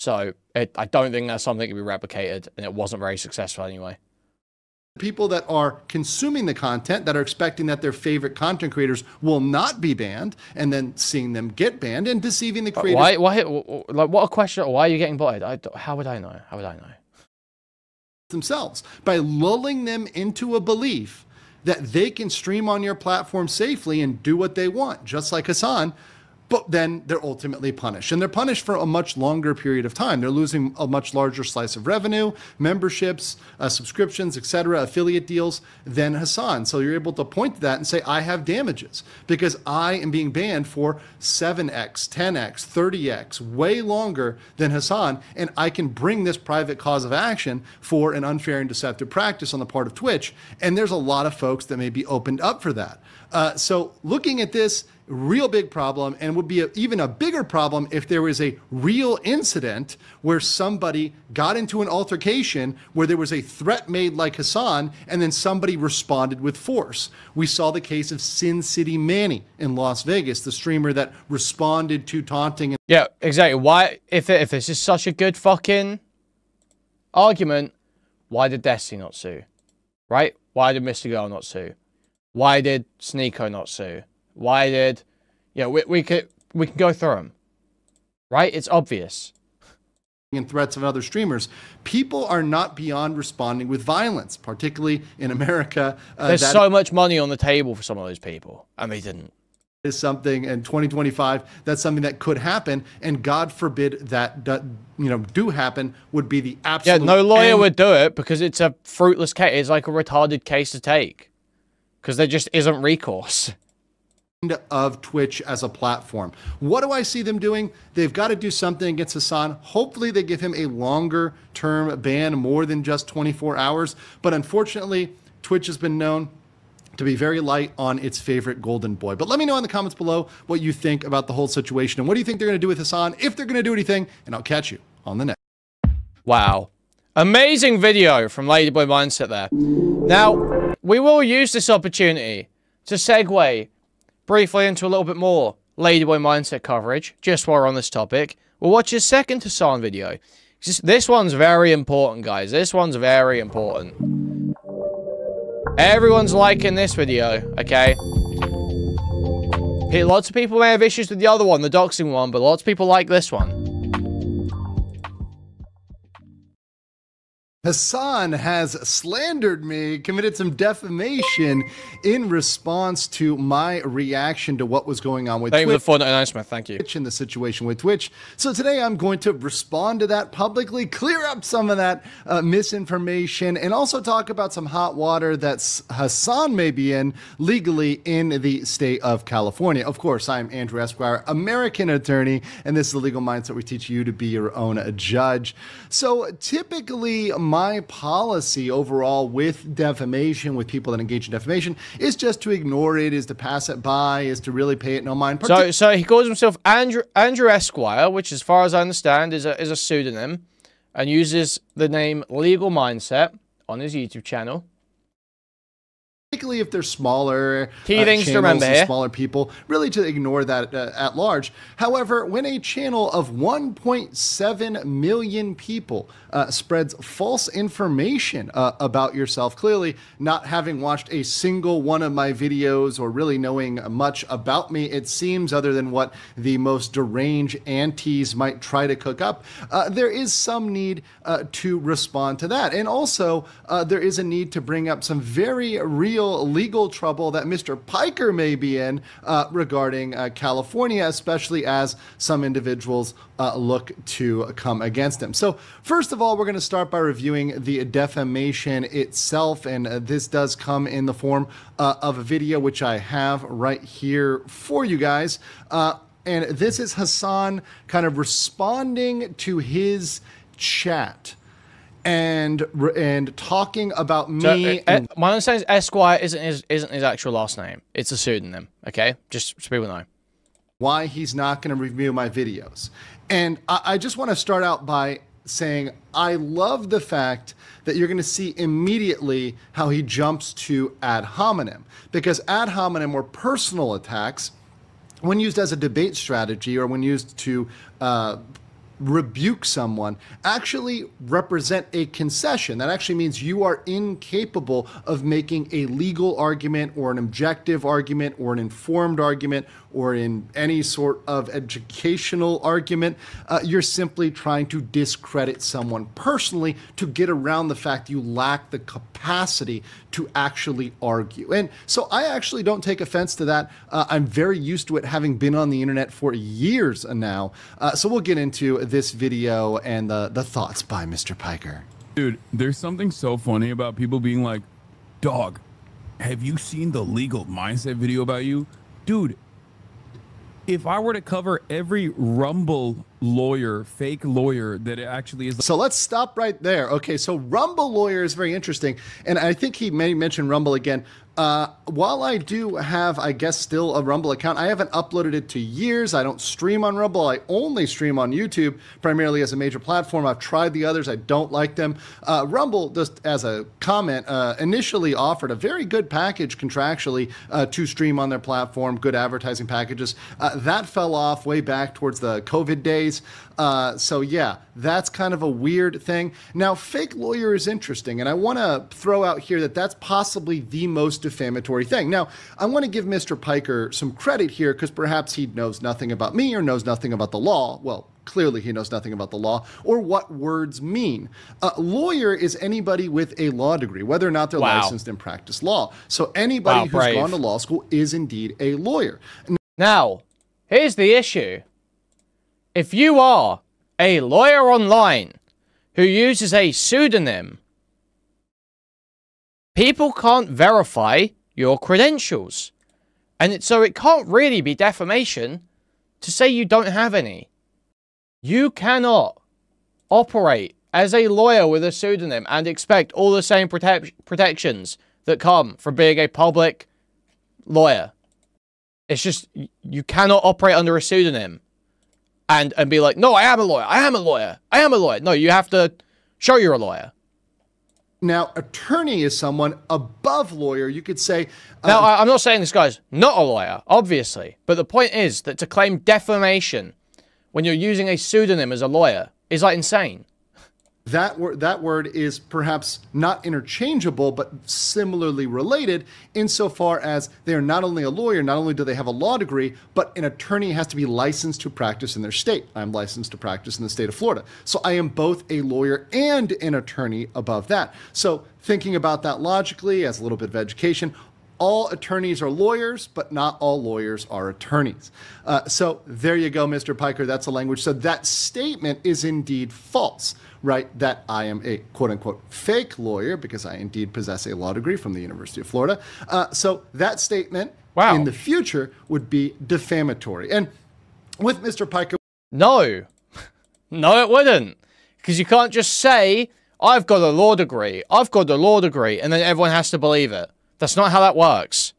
So, I don't think that's something that can be replicated, and it wasn't very successful anyway. People that are consuming the content, that are expecting that their favorite content creators will not be banned, and then seeing them get banned and deceiving the creators. Like, what a question. Why are you getting botted? How would I know? How would I know? Themselves, by lulling them into a belief that they can stream on your platform safely and do what they want, just like Hasan. But then they're ultimately punished. And they're punished for a much longer period of time. They're losing a much larger slice of revenue, memberships, subscriptions, etc., affiliate deals than Hasan. So you're able to point to that and say, I have damages because I am being banned for 7x, 10x, 30x, way longer than Hasan. And I can bring this private cause of action for an unfair and deceptive practice on the part of Twitch. And there's a lot of folks that may be opened up for that. So looking at this, real big problem, and would be even a bigger problem if there was a real incident where somebody got into an altercation where there was a threat made like Hasan and then somebody responded with force. We saw the case of Sin City Manny in Las Vegas, the streamer that responded to taunting. Yeah, exactly. Why, if this is such a good fucking argument, why did Destiny not sue? Right? Why did Mr. Girl not sue? Why did Sneeko not sue? Why did, you know, we can go through them, right? It's obvious. And threats of other streamers. People are not beyond responding with violence, particularly in America. There's so much money on the table for some of those people, and they didn't. Is something in 2025 that's something that could happen, and God forbid that do happen, would be the absolute. Yeah, no lawyer would do it because it's a fruitless case. It's like a retarded case to take because there just isn't recourse of Twitch as a platform. What do I see them doing? They've got to do something against Hasan. Hopefully they give him a longer term ban, more than just 24 hours. But unfortunately, Twitch has been known to be very light on its favorite golden boy. But let me know in the comments below what you think about the whole situation, and what do you think they're going to do with Hasan, if they're going to do anything, and I'll catch you on the next. Wow. Amazing video from LegalMindset there. Now, we will use this opportunity to segue briefly into a little bit more Ladyboy Mindset coverage, just while we're on this topic. We'll watch his second Hasan video. This one's very important, guys. This one's very important. Everyone's liking this video, okay? Lots of people may have issues with the other one, the doxing one, but lots of people like this one. Hasan has slandered me, committed some defamation in response to my reaction to what was going on with Twitch. Thank you for the fun announcement, thank you. In the situation with Twitch. So today I'm going to respond to that publicly, clear up some of that misinformation, and also talk about some hot water that Hasan may be in legally in the state of California. Of course, I'm Andrew Esquire, American attorney, and this is the Legal Mindset. We teach you to be your own judge. So typically, my policy overall with defamation, with people that engage in defamation, is just to ignore it, is to pass it by, is to really pay it no mind. So he calls himself Andrew Esquire, which, as far as I understand, is a pseudonym, and uses the name Legal Mindset on his YouTube channel. particularly if they're smaller Key things to channels remember and here. smaller people, really to ignore that at large. However, when a channel of 1.7 million people spreads false information about yourself, clearly not having watched a single one of my videos or really knowing much about me, it seems, other than what the most deranged antis might try to cook up, there is some need to respond to that. And also, there is a need to bring up some very real legal trouble that Mr. Piker may be in regarding California, especially as some individuals look to come against him. So first of all, we're going to start by reviewing the defamation itself, and this does come in the form of a video which I have right here for you guys. And this is Hasan kind of responding to his chat and talking about me. So, my understanding is Esquire isn't his actual last name. It's a pseudonym. Okay, just so people know why he's not going to review my videos. And I just want to start out by saying I love the fact that you're going to see immediately how he jumps to ad hominem, because ad hominem or personal attacks, when used as a debate strategy or when used to rebuke someone, actually represent a concession. That actually means you are incapable of making a legal argument or an objective argument or an informed argument or in any sort of educational argument. You're simply trying to discredit someone personally to get around the fact you lack the capacity to actually argue. And so I actually don't take offense to that. I'm very used to it, having been on the internet for years now. So we'll get into this video and the thoughts by Mr. Piker. Dude, there's something so funny about people being like, dog, have you seen the Legal Mindset video about you? Dude, if I were to cover every Rumble lawyer, fake lawyer that it actually is. So let's stop right there. Okay, so Rumble lawyer is very interesting. And I think he may mention Rumble again. While I do have, I guess, still a Rumble account, I haven't uploaded it to years. I don't stream on Rumble. I only stream on YouTube, primarily as a major platform. I've tried the others. I don't like them. Rumble, just as a comment, initially offered a very good package contractually to stream on their platform, good advertising packages. That fell off way back towards the COVID days. So yeah, that's kind of a weird thing. Now, fake lawyer is interesting, and I want to throw out here that that's possibly the most defamatory thing. Now, I want to give Mr. Piker some credit here, because perhaps he knows nothing about me or knows nothing about the law. Well, clearly he knows nothing about the law or what words mean. Lawyer is anybody with a law degree, whether or not they're licensed and practice law. So anybody who's gone to law school is indeed a lawyer. Now, here's the issue. If you are a lawyer online who uses a pseudonym, people can't verify your credentials. And so it can't really be defamation to say you don't have any. You cannot operate as a lawyer with a pseudonym and expect all the same protections that come from being a public lawyer. It's just, you cannot operate under a pseudonym and be like, no, I am a lawyer, I am a lawyer, I am a lawyer. No, you have to show you're a lawyer. Now, attorney is someone above lawyer. You could say... Now, I'm not saying this guy's not a lawyer, obviously. But the point is that to claim defamation when you're using a pseudonym as a lawyer is, like, insane. That word is perhaps not interchangeable, but similarly related insofar as they are not only a lawyer, not only do they have a law degree, but an attorney has to be licensed to practice in their state. I'm licensed to practice in the state of Florida. So I am both a lawyer and an attorney above that. So thinking about that logically as a little bit of education, all attorneys are lawyers, but not all lawyers are attorneys. So there you go, Mr. Piker. That's the language. So that statement is indeed false, right? That I am a quote-unquote fake lawyer because I indeed possess a law degree from the University of Florida. So that statement in the future would be defamatory. And with Mr. Piker... No. No, it wouldn't. Because you can't just say, I've got a law degree, I've got a law degree, and then everyone has to believe it. That's not how that works.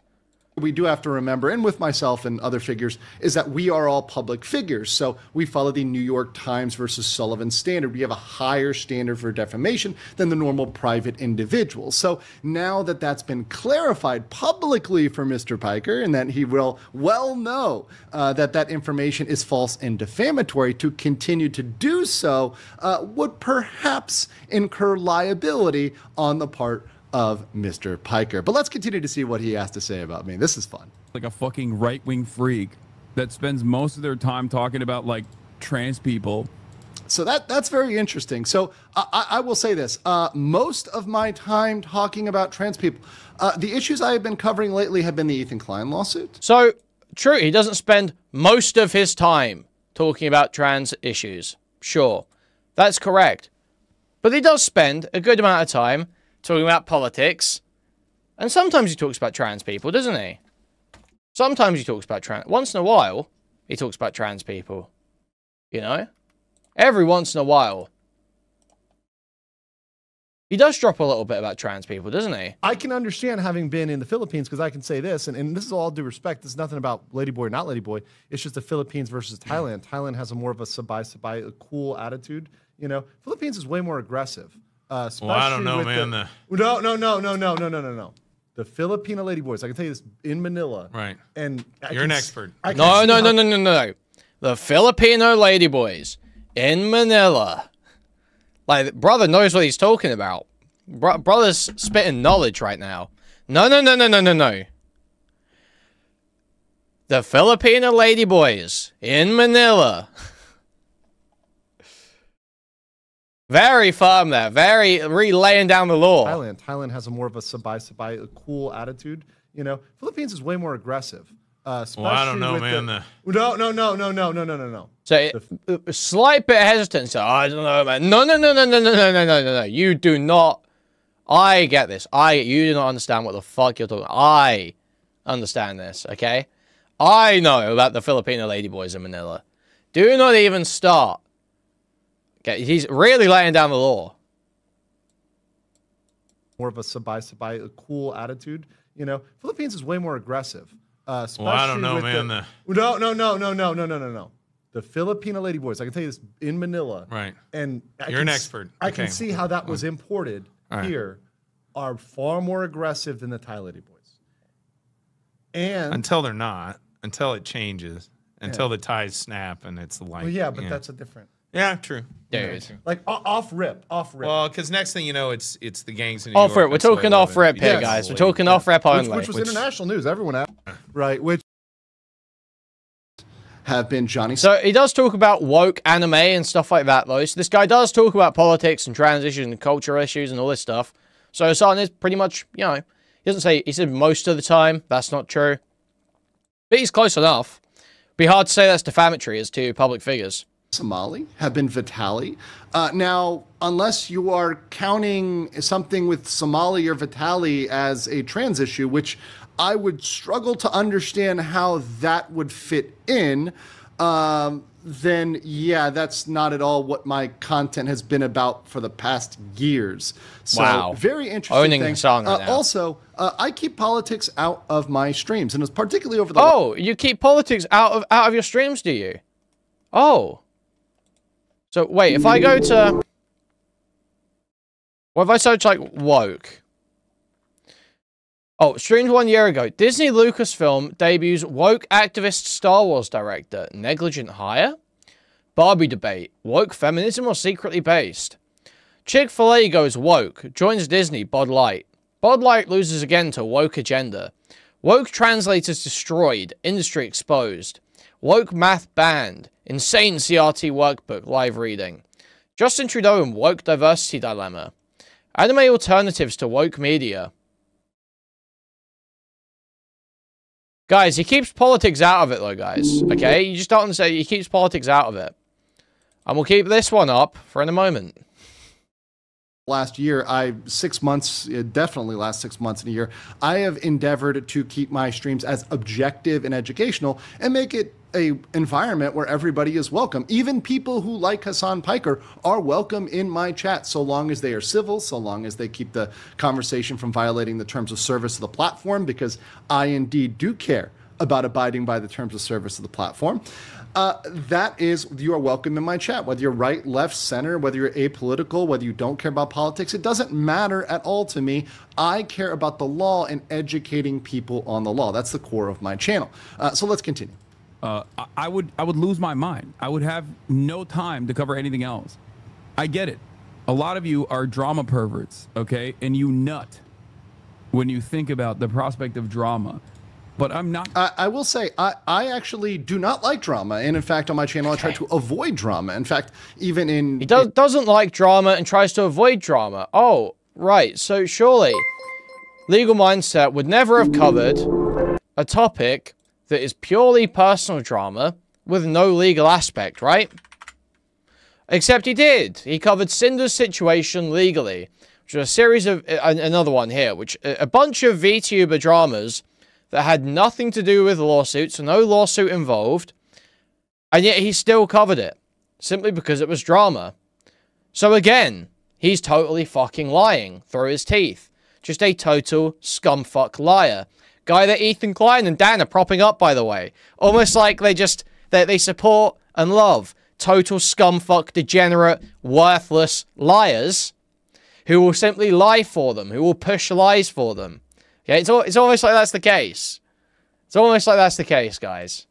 we do have to remember, and with myself and other figures, is that we are all public figures. So we follow the New York Times versus Sullivan standard. We have a higher standard for defamation than the normal private individual. So now that that's been clarified publicly for Mr. Piker, and that he will well know that that information is false and defamatory, to continue to do so would perhaps incur liability on the part of Mr. Piker. But let's continue to see what he has to say about me. This is fun. Like a fucking right-wing freak that spends most of their time talking about like trans people. So that's very interesting. So I will say this. Most of my time talking about trans people, the issues I have been covering lately have been the Ethan Klein lawsuit. So, true, he doesn't spend most of his time talking about trans issues. Sure, that's correct. But he does spend a good amount of time talking about politics. And sometimes he talks about trans people, doesn't he? Sometimes he talks about trans... Once in a while, he talks about trans people. You know? Every once in a while. He does drop a little bit about trans people, doesn't he? I can understand having been in the Philippines, because I can say this, and this is all due respect. This is nothing about Ladyboy, not Ladyboy. It's just the Philippines versus Thailand. Thailand has a more of a sabai, a cool attitude. You know, Philippines is way more aggressive. Well, I don't know, man. No. The Filipino ladyboys, I can tell you this, in Manila. Right. And you're an expert. No. The Filipino ladyboys in Manila. Like, brother knows what he's talking about. Brother's spitting knowledge right now. No. The Filipino ladyboys in Manila. Very firm there. Really laying down the law. Thailand has a more of a sabai, a cool attitude. You know, Philippines is way more aggressive. Well, I don't know, man. No. So, a slight bit of hesitance. I don't know, man. No. You do not. I get this. You do not understand what the fuck you're talking about. I understand this, okay? I know about the Filipino ladyboys in Manila. Do not even start. Okay, he's really laying down the law. More of a sabai, a cool attitude. You know, Philippines is way more aggressive. Well, I don't know, man. No. The Filipino ladyboys, I can tell you this, in Manila. Right. And you're an expert. I can see how that was imported here, are far more aggressive than the Thai ladyboys. And until they're not, until it changes, until the ties snap and it's like. Well, yeah, but that's a different. Yeah, true. Dude. Like off rip. Well, because next thing you know, it's the gangs in New York. Off rip. We're talking off rip here, guys. We're talking off rip only. Which was international news. Everyone had. Right. Which have been Johnny. So he does talk about woke anime and stuff like that, though. So this guy does talk about politics and trans issues and culture issues and all this stuff. So Hasan is pretty much, you know, he doesn't say, he said most of the time. That's not true. But he's close enough. Be hard to say that's defamatory as to public figures. Somali have been Vitali. Now, unless you are counting something with Somali or Vitali as a trans issue, which I would struggle to understand how that would fit in, then yeah, that's not at all what my content has been about for the past years. So, wow. Very interesting Owning thing. the song right now. Also, I keep politics out of my streams, and it's particularly over the... Oh, you keep politics out of your streams, do you? Oh. So, wait, if I go to... What if I search, like, woke? Oh, streamed 1 year ago. Disney Lucasfilm debuts woke activist Star Wars director. Negligent hire? Barbie debate. Woke feminism or secretly based? Chick-fil-A goes woke. Joins Disney. Bud Light. Bud Light loses again to woke agenda. Woke translators destroyed. Industry exposed. Woke math banned. Insane CRT workbook live reading. Justin Trudeau and woke diversity dilemma. Anime alternatives to woke media. Guys, he keeps politics out of it, though, guys. Okay? You just don't understand. He keeps politics out of it. And we'll keep this one up for in a moment. Last year, 6 months, definitely last 6 months and a year, I have endeavored to keep my streams as objective and educational and make it a environment where everybody is welcome. Even people who like Hasan Piker are welcome in my chat, so long as they are civil, so long as they keep the conversation from violating the terms of service of the platform, because I indeed do care about abiding by the terms of service of the platform. You are welcome in my chat, whether you're right, left, center, whether you're apolitical, whether you don't care about politics. It doesn't matter at all to me. I care about the law and educating people on the law. That's the core of my channel. So let's continue. I would lose my mind. I would have no time to cover anything else. I get it. A lot of you are drama perverts, okay? And you nut when you think about the prospect of drama. But I'm not. I will say, I actually do not like drama. And in fact, on my channel, I try to avoid drama. In fact, even in... He doesn't like drama and tries to avoid drama. Oh, right. So surely, Legal Mindset would never have covered a topic that is purely personal drama with no legal aspect, right? Except he did. He covered Cinder's situation legally, which was a series of... another one here, which a bunch of VTuber dramas that had nothing to do with lawsuits, so no lawsuit involved, and yet he still covered it, simply because it was drama. So again, he's totally fucking lying through his teeth. Just a total scumfuck liar. Guy that Ethan Klein and Dan are propping up, by the way. Almost like they support and love total scumfuck, degenerate, worthless liars who will simply lie for them, who will push lies for them. Yeah, it's almost like that's the case. It's almost like that's the case, guys.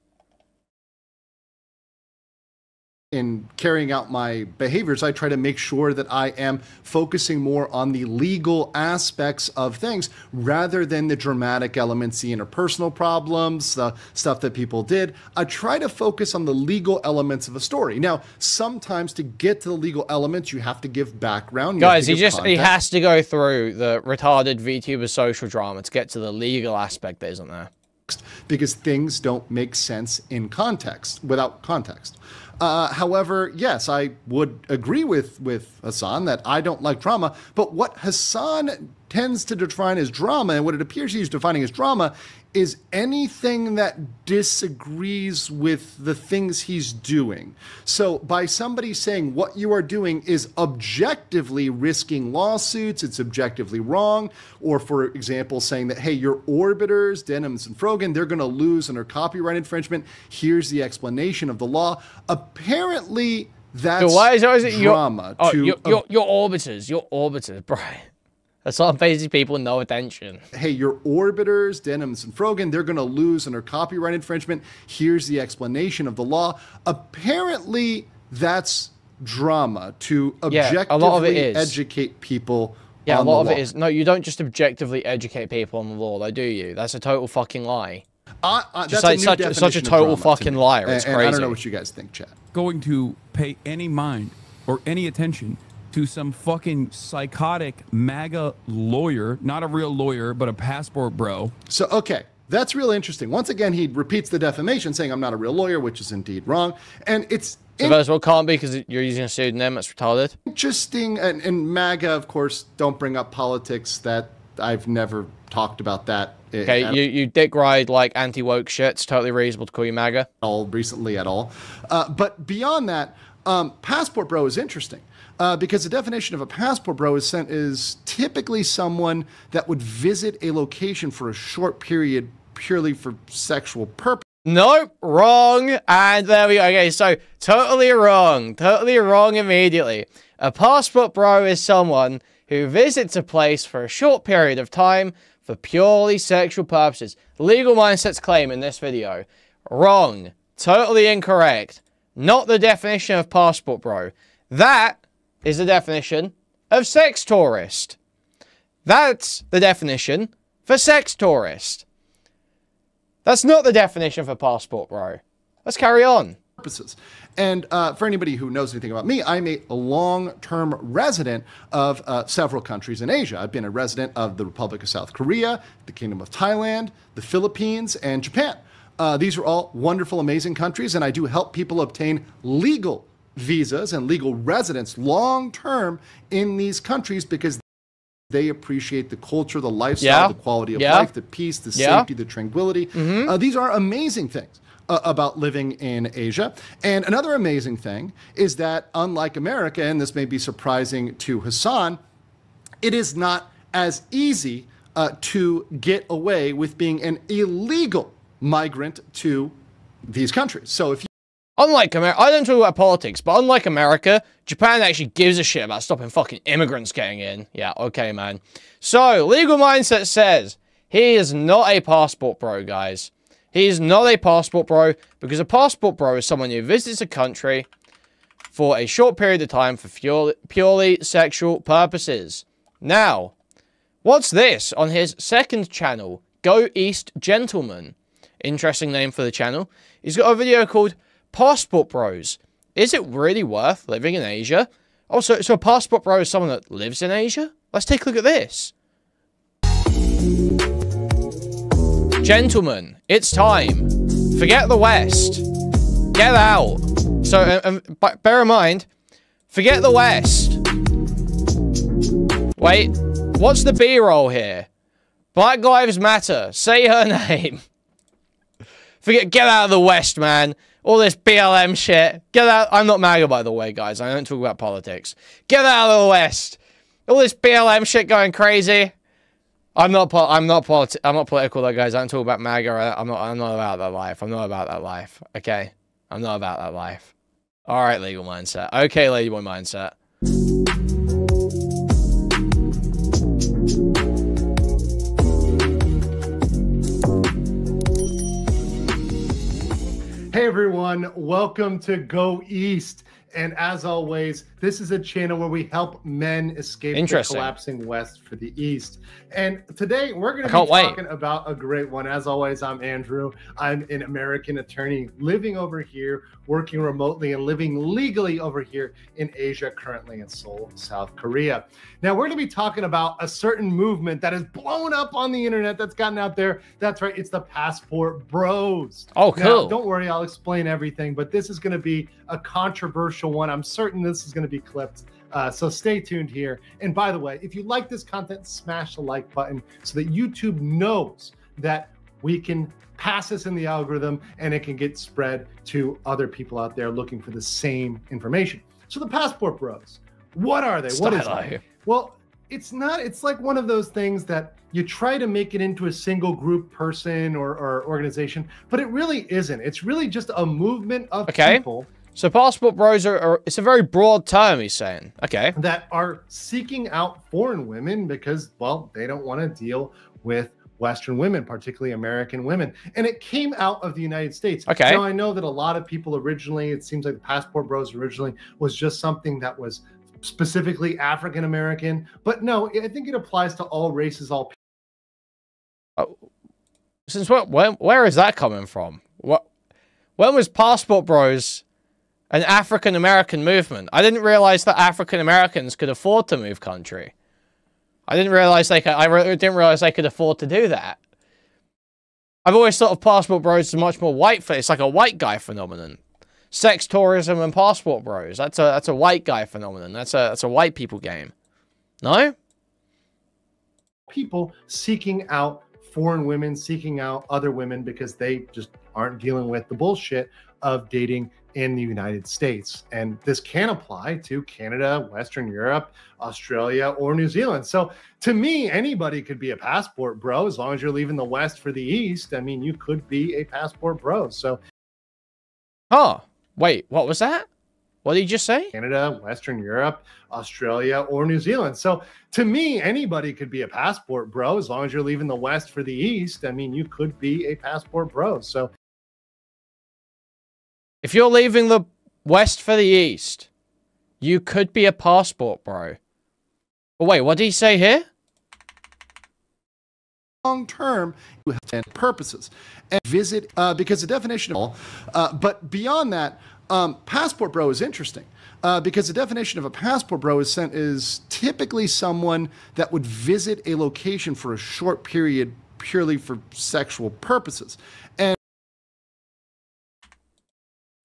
In carrying out my behaviors, I try to make sure that I am focusing more on the legal aspects of things rather than the dramatic elements, the interpersonal problems, the stuff that people did. I try to focus on the legal elements of a story. Now, sometimes to get to the legal elements, you have to give background. Guys, he has to go through the retarded VTuber social drama to get to the legal aspect that isn't there. Because things don't make sense in context, without context. However, yes, I would agree with Hasan that I don't like drama, but what Hasan tends to define as drama, and what it appears he's defining as drama, is anything that disagrees with the things he's doing. So by somebody saying what you are doing is objectively risking lawsuits, it's objectively wrong, or for example, saying that, hey, your orbiters, Denims and Frogan, they're going to lose under copyright infringement. Here's the explanation of the law. Apparently, that's drama. Your orbiters, Brian. Hasan pays people no attention. Hey, your orbiters, Denims and Frogan, they're going to lose under copyright infringement. Here's the explanation of the law. Apparently, that's drama to objectively educate people on the law. Yeah, a lot of it is. No, you don't just objectively educate people on the law, though, do you? That's a total fucking lie. That's such a total fucking liar. It's crazy. And I don't know what you guys think, chat. Going to pay any mind or any attention to some fucking psychotic MAGA lawyer, not a real lawyer, but a passport bro. So, okay, that's really interesting. Once again, he repeats the defamation, saying I'm not a real lawyer, which is indeed wrong. And it's... So first of all, can't be because you're using a pseudonym. That's retarded. Interesting. And MAGA, of course, don't bring up politics. That I've never talked about that. Okay, you dick ride like anti-woke shit. It's totally reasonable to call you MAGA. Recently at all. But beyond that, passport bro is interesting. Because the definition of a passport bro is typically someone that would visit a location for a short period purely for sexual purpose. Nope, wrong. And there we go. Okay, so totally wrong. Totally wrong immediately. A passport bro is someone who visits a place for a short period of time for purely sexual purposes. Legal Mindset's claim in this video. Wrong. Totally incorrect. Not the definition of passport bro. That is the definition of sex tourist. That's the definition for sex tourist. That's not the definition for passport bro. Let's carry on. Purposes. And for anybody who knows anything about me, I'm a long-term resident of several countries in Asia. I've been a resident of the Republic of South Korea, the Kingdom of Thailand, the Philippines, and Japan. These are all wonderful, amazing countries, and I do help people obtain legal visas and legal residence long-term in these countries because they appreciate the culture, the lifestyle, the quality of life, the peace, the safety, the tranquility. These are amazing things. about living in Asia. And another amazing thing is that, unlike America, and this may be surprising to Hasan, it is not as easy to get away with being an illegal migrant to these countries. So if you Unlike America, I don't talk about politics, but unlike America, Japan actually gives a shit about stopping fucking immigrants getting in. Yeah, okay, man. So, Legal Mindset says he is not a passport bro, guys. He is not a passport bro, because a passport bro is someone who visits a country for a short period of time for purely sexual purposes. Now, what's this on his second channel, Go East Gentleman? Interesting name for the channel. He's got a video called Passport Bros. Is it really worth living in Asia? Oh, so a passport bro is someone that lives in Asia? Let's take a look at this. Gentlemen, it's time. Forget the West. Get out. So, bear in mind, forget the West. Wait, what's the B-roll here? Black Lives Matter. Say her name. Get out of the West, man. All this BLM shit. Get out. I'm not MAGA, by the way, guys. I don't talk about politics. Get out of the West. All this BLM shit going crazy. I'm not political, though, guys. I don't talk about MAGA. I'm not about that life. I'm not about that life. Okay? I'm not about that life. All right, Legal Mindset. Okay, Ladyboy Mindset. Hey everyone, welcome to Go East. And as always, this is a channel where we help men escape the collapsing West for the East. And today we're going to be talking about a great one. As always, I'm Andrew. I'm an American attorney living over here, working remotely and living legally over here in Asia, currently in Seoul, South Korea. Now we're going to be talking about a certain movement that has blown up on the internet, that's gotten out there. That's right, it's the Passport Bros. Oh, cool. Now, don't worry, I'll explain everything, but this is going to be a controversial one. I'm certain this is going to be clipped. So stay tuned here. And by the way, if you like this content, smash the like button so that YouTube knows that we can pass this in the algorithm and it can get spread to other people out there looking for the same information. So the Passport Bros, what are they? What is it? Well, it's like one of those things that you try to make it into a single group person or organization, but it really isn't. It's really just a movement of people. So passport bros it's a very broad term, he's saying. Okay. That are seeking out foreign women because, well, they don't want to deal with Western women, particularly American women. And it came out of the United States. Okay. Now, I know that a lot of people originally, it seems like the Passport Bros originally was just something that was specifically African-American. But no, I think it applies to all races, all people. Since where is that coming from? When was Passport Bros an African-American movement? I didn't realize that African-Americans could afford to move country. I didn't realize they could afford to do that. I've always thought of Passport Bros as much more white. It's like a white guy phenomenon. Sex tourism and Passport Bros. That's a white guy phenomenon. That's a white people game. No? People seeking out foreign women, seeking out other women because they just aren't dealing with the bullshit of dating in the United States. And this can apply to Canada, Western Europe, Australia, or New Zealand. So to me, anybody could be a passport bro as long as you're leaving the West for the East. I mean, you could be a passport bro. So, wait, what was that? What did you just say? Canada, Western Europe, Australia, or New Zealand. So to me, anybody could be a passport bro as long as you're leaving the West for the East. I mean, you could be a passport bro. So if you're leaving the West for the East, you could be a passport bro. But wait, what did he say here? Long term purposes and visit because the definition of but beyond that, passport bro is interesting because the definition of a passport bro is typically someone that would visit a location for a short period purely for sexual purposes. And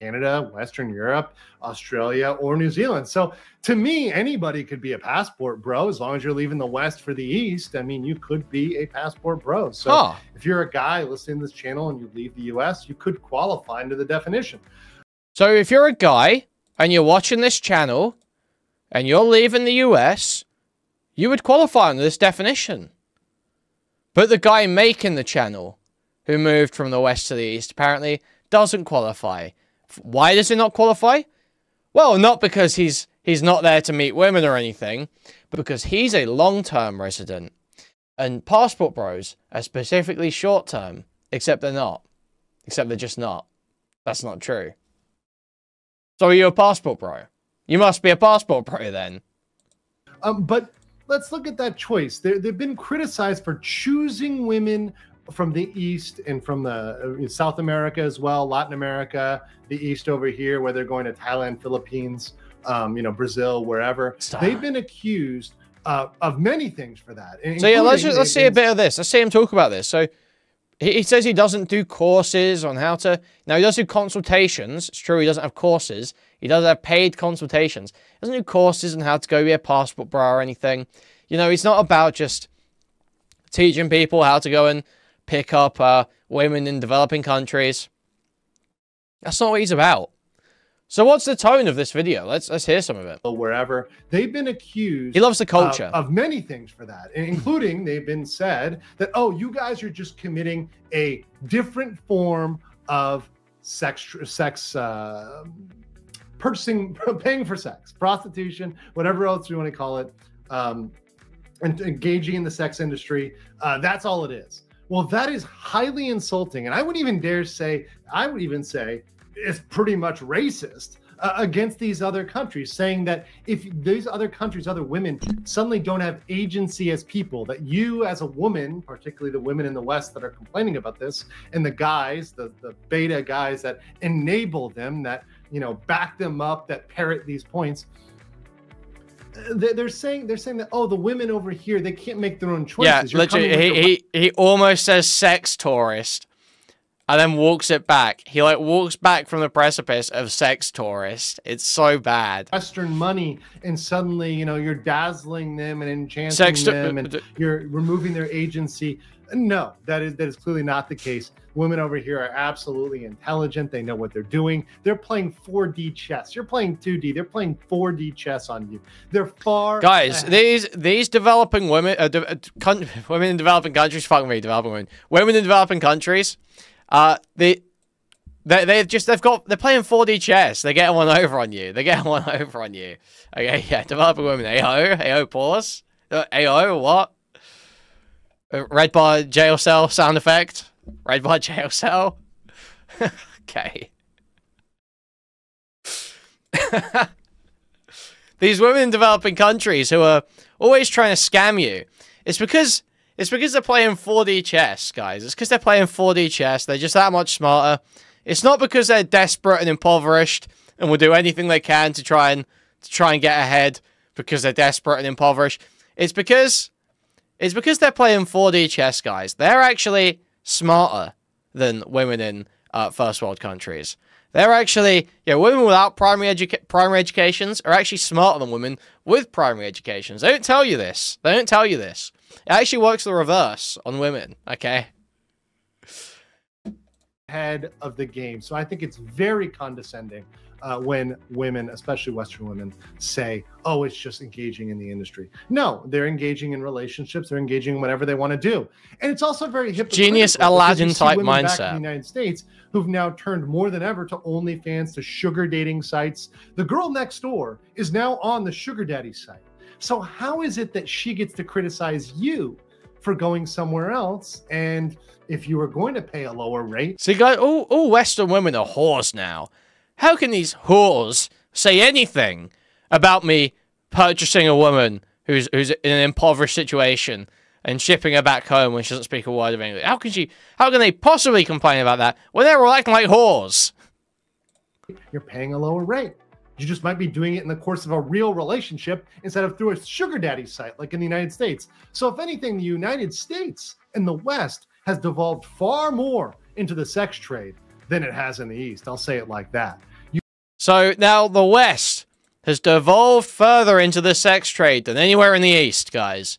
Canada, Western Europe, Australia, or New Zealand. So to me, anybody could be a passport bro as long as you're leaving the West for the East. I mean, you could be a passport bro. So if you're a guy listening to this channel and you leave the US, you could qualify into the definition. So if you're a guy and you're watching this channel and you're leaving the US, you would qualify under this definition. But the guy making the channel, who moved from the West to the East, apparently doesn't qualify. Why does he not qualify? Well, not because he's not there to meet women or anything, but because he's a long-term resident. And passport bros are specifically short-term, except they're not. Except they're just not. That's not true. So are you a passport bro? You must be a passport bro then. But let's look at that choice. They've been criticized for choosing women from the East and from the South America as well, Latin America, the East over here, where they're going to Thailand, Philippines, Brazil, wherever. They've been accused of many things for that. So yeah, let's see a bit of this. Let's see him talk about this. So he says he doesn't do courses on how to... Now, he does do consultations. It's true, he doesn't have courses. He does have paid consultations. He doesn't do courses on how to go be a passport bro or anything. You know, he's not about just teaching people how to go and pick up women in developing countries. That's not what he's about. So what's the tone of this video? Let's hear some of it. Wherever they've been accused, he loves the culture of many things for that, including they've been said that, oh, you guys are just committing a different form of sex purchasing, paying for sex, prostitution, whatever else you want to call it, and engaging in the sex industry. That's all it is. Well, that is highly insulting, and I would even say it's pretty much racist against these other countries, saying that if these other countries, other women suddenly don't have agency as people, that you as a woman, particularly the women in the West that are complaining about this, and the guys, the beta guys that enable them, that, you know, back them up, that parrot these points, they're saying that, oh, the women over here, they can't make their own choices. Yeah, literally, he almost says sex tourist, and then walks it back. He like walks back from the precipice of sex tourist. It's so bad. Western money, and suddenly, you know, you're dazzling them and enchanting them, and you're removing their agency. No, that is clearly not the case. Women over here are absolutely intelligent. They know what they're doing. They're playing 4D chess. You're playing 2D. They're playing 4D chess on you. They're far guys. These developing women, women in developing countries. Fuck me, developing women. Women in developing countries. They're playing 4D chess. They're getting one over on you. They're getting one over on you. Okay, yeah, developing women. Ayo, pause. Ayo, what? Red bar jail cell sound effect. Red bar jail cell. Okay. These women in developing countries who are always trying to scam you. It's because they're playing 4D chess, guys. It's because they're playing 4D chess. They're just that much smarter. It's not because they're desperate and impoverished and will do anything they can to try and get ahead because they're desperate and impoverished. It's because they're playing 4D chess, guys. They're actually smarter than women in first world countries. They're actually, women without primary educations are actually smarter than women with primary educations. They don't tell you this. They don't tell you this. It actually works the reverse on women, okay? Head of the game. So I think it's very condescending when women, especially Western women, say, oh, it's just engaging in the industry. No, they're engaging in relationships. They're engaging in whatever they want to do. And it's also very hypocritical. Genius Aladdin type mindset. Back in the United States who've now turned more than ever to OnlyFans, to sugar dating sites. The girl next door is now on the sugar daddy site. So how is it that she gets to criticize you for going somewhere else? And if you were going to pay a lower rate... So you guys, all Western women are whores now. How can these whores say anything about me purchasing a woman who's in an impoverished situation and shipping her back home when she doesn't speak a word of English? How can they possibly complain about that when they're all acting like whores? You're paying a lower rate. You just might be doing it in the course of a real relationship instead of through a sugar daddy site like in the United States. So if anything, the United States and the West has devolved far more into the sex trade than it has in the East. I'll say it like that. So now the West has devolved further into the sex trade than anywhere in the East, guys.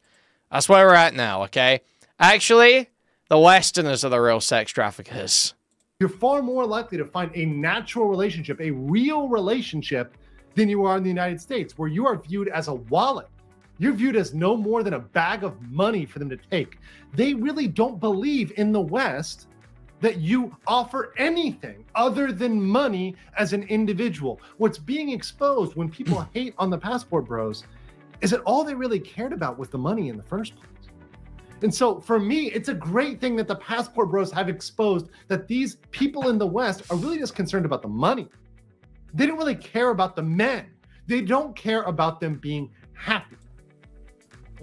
That's where we're at now, okay? Actually, the Westerners are the real sex traffickers. You're far more likely to find a natural relationship, a real relationship, than you are in the United States, where you are viewed as a wallet. You're viewed as no more than a bag of money for them to take. They really don't believe in the West that you offer anything other than money as an individual. What's being exposed when people hate on the passport bros is that all they really cared about was the money in the first place. And so for me, it's a great thing that the passport bros have exposed that these people in the West are really just concerned about the money. They don't really care about the men. They don't care about them being happy.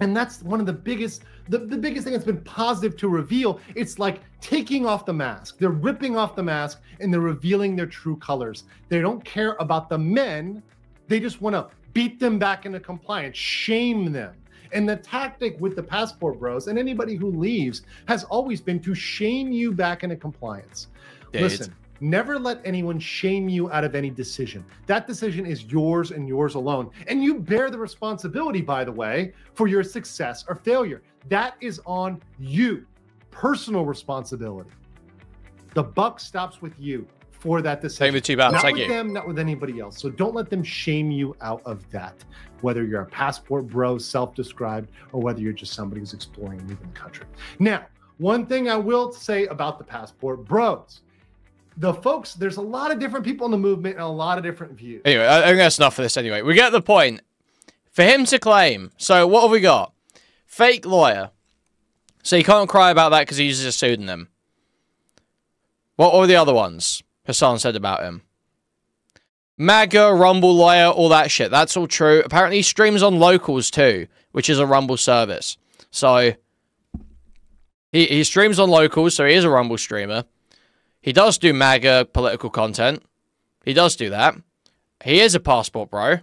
And that's one of the biggest, the biggest thing that's been positive to reveal. It's like taking off the mask. They're ripping off the mask and they're revealing their true colors. They don't care about the men. They just want to beat them back into compliance, shame them. And the tactic with the passport bros and anybody who leaves has always been to shame you back into compliance. Listen, never let anyone shame you out of any decision. That decision is yours and yours alone. And you bear the responsibility, by the way, for your success or failure. That is on you. Personal responsibility. The buck stops with you for that decision. Same with two balls. Not with them, not with anybody else. So don't let them shame you out of that. Whether you're a passport bro, self-described, or whether you're just somebody who's exploring and leaving the country. Now, one thing I will say about the passport bros, the folks, there's a lot of different people in the movement and a lot of different views. Anyway, I think that's enough for this anyway. We get the point. For him to claim, so what have we got? Fake lawyer. So you can't cry about that because he uses a pseudonym. What were the other ones Hasan said about him? MAGA, Rumble lawyer, all that shit. That's all true. Apparently he streams on Locals too, which is a Rumble service. So he streams on Locals, so he is a Rumble streamer. He does do MAGA political content. He does do that. He is a passport bro.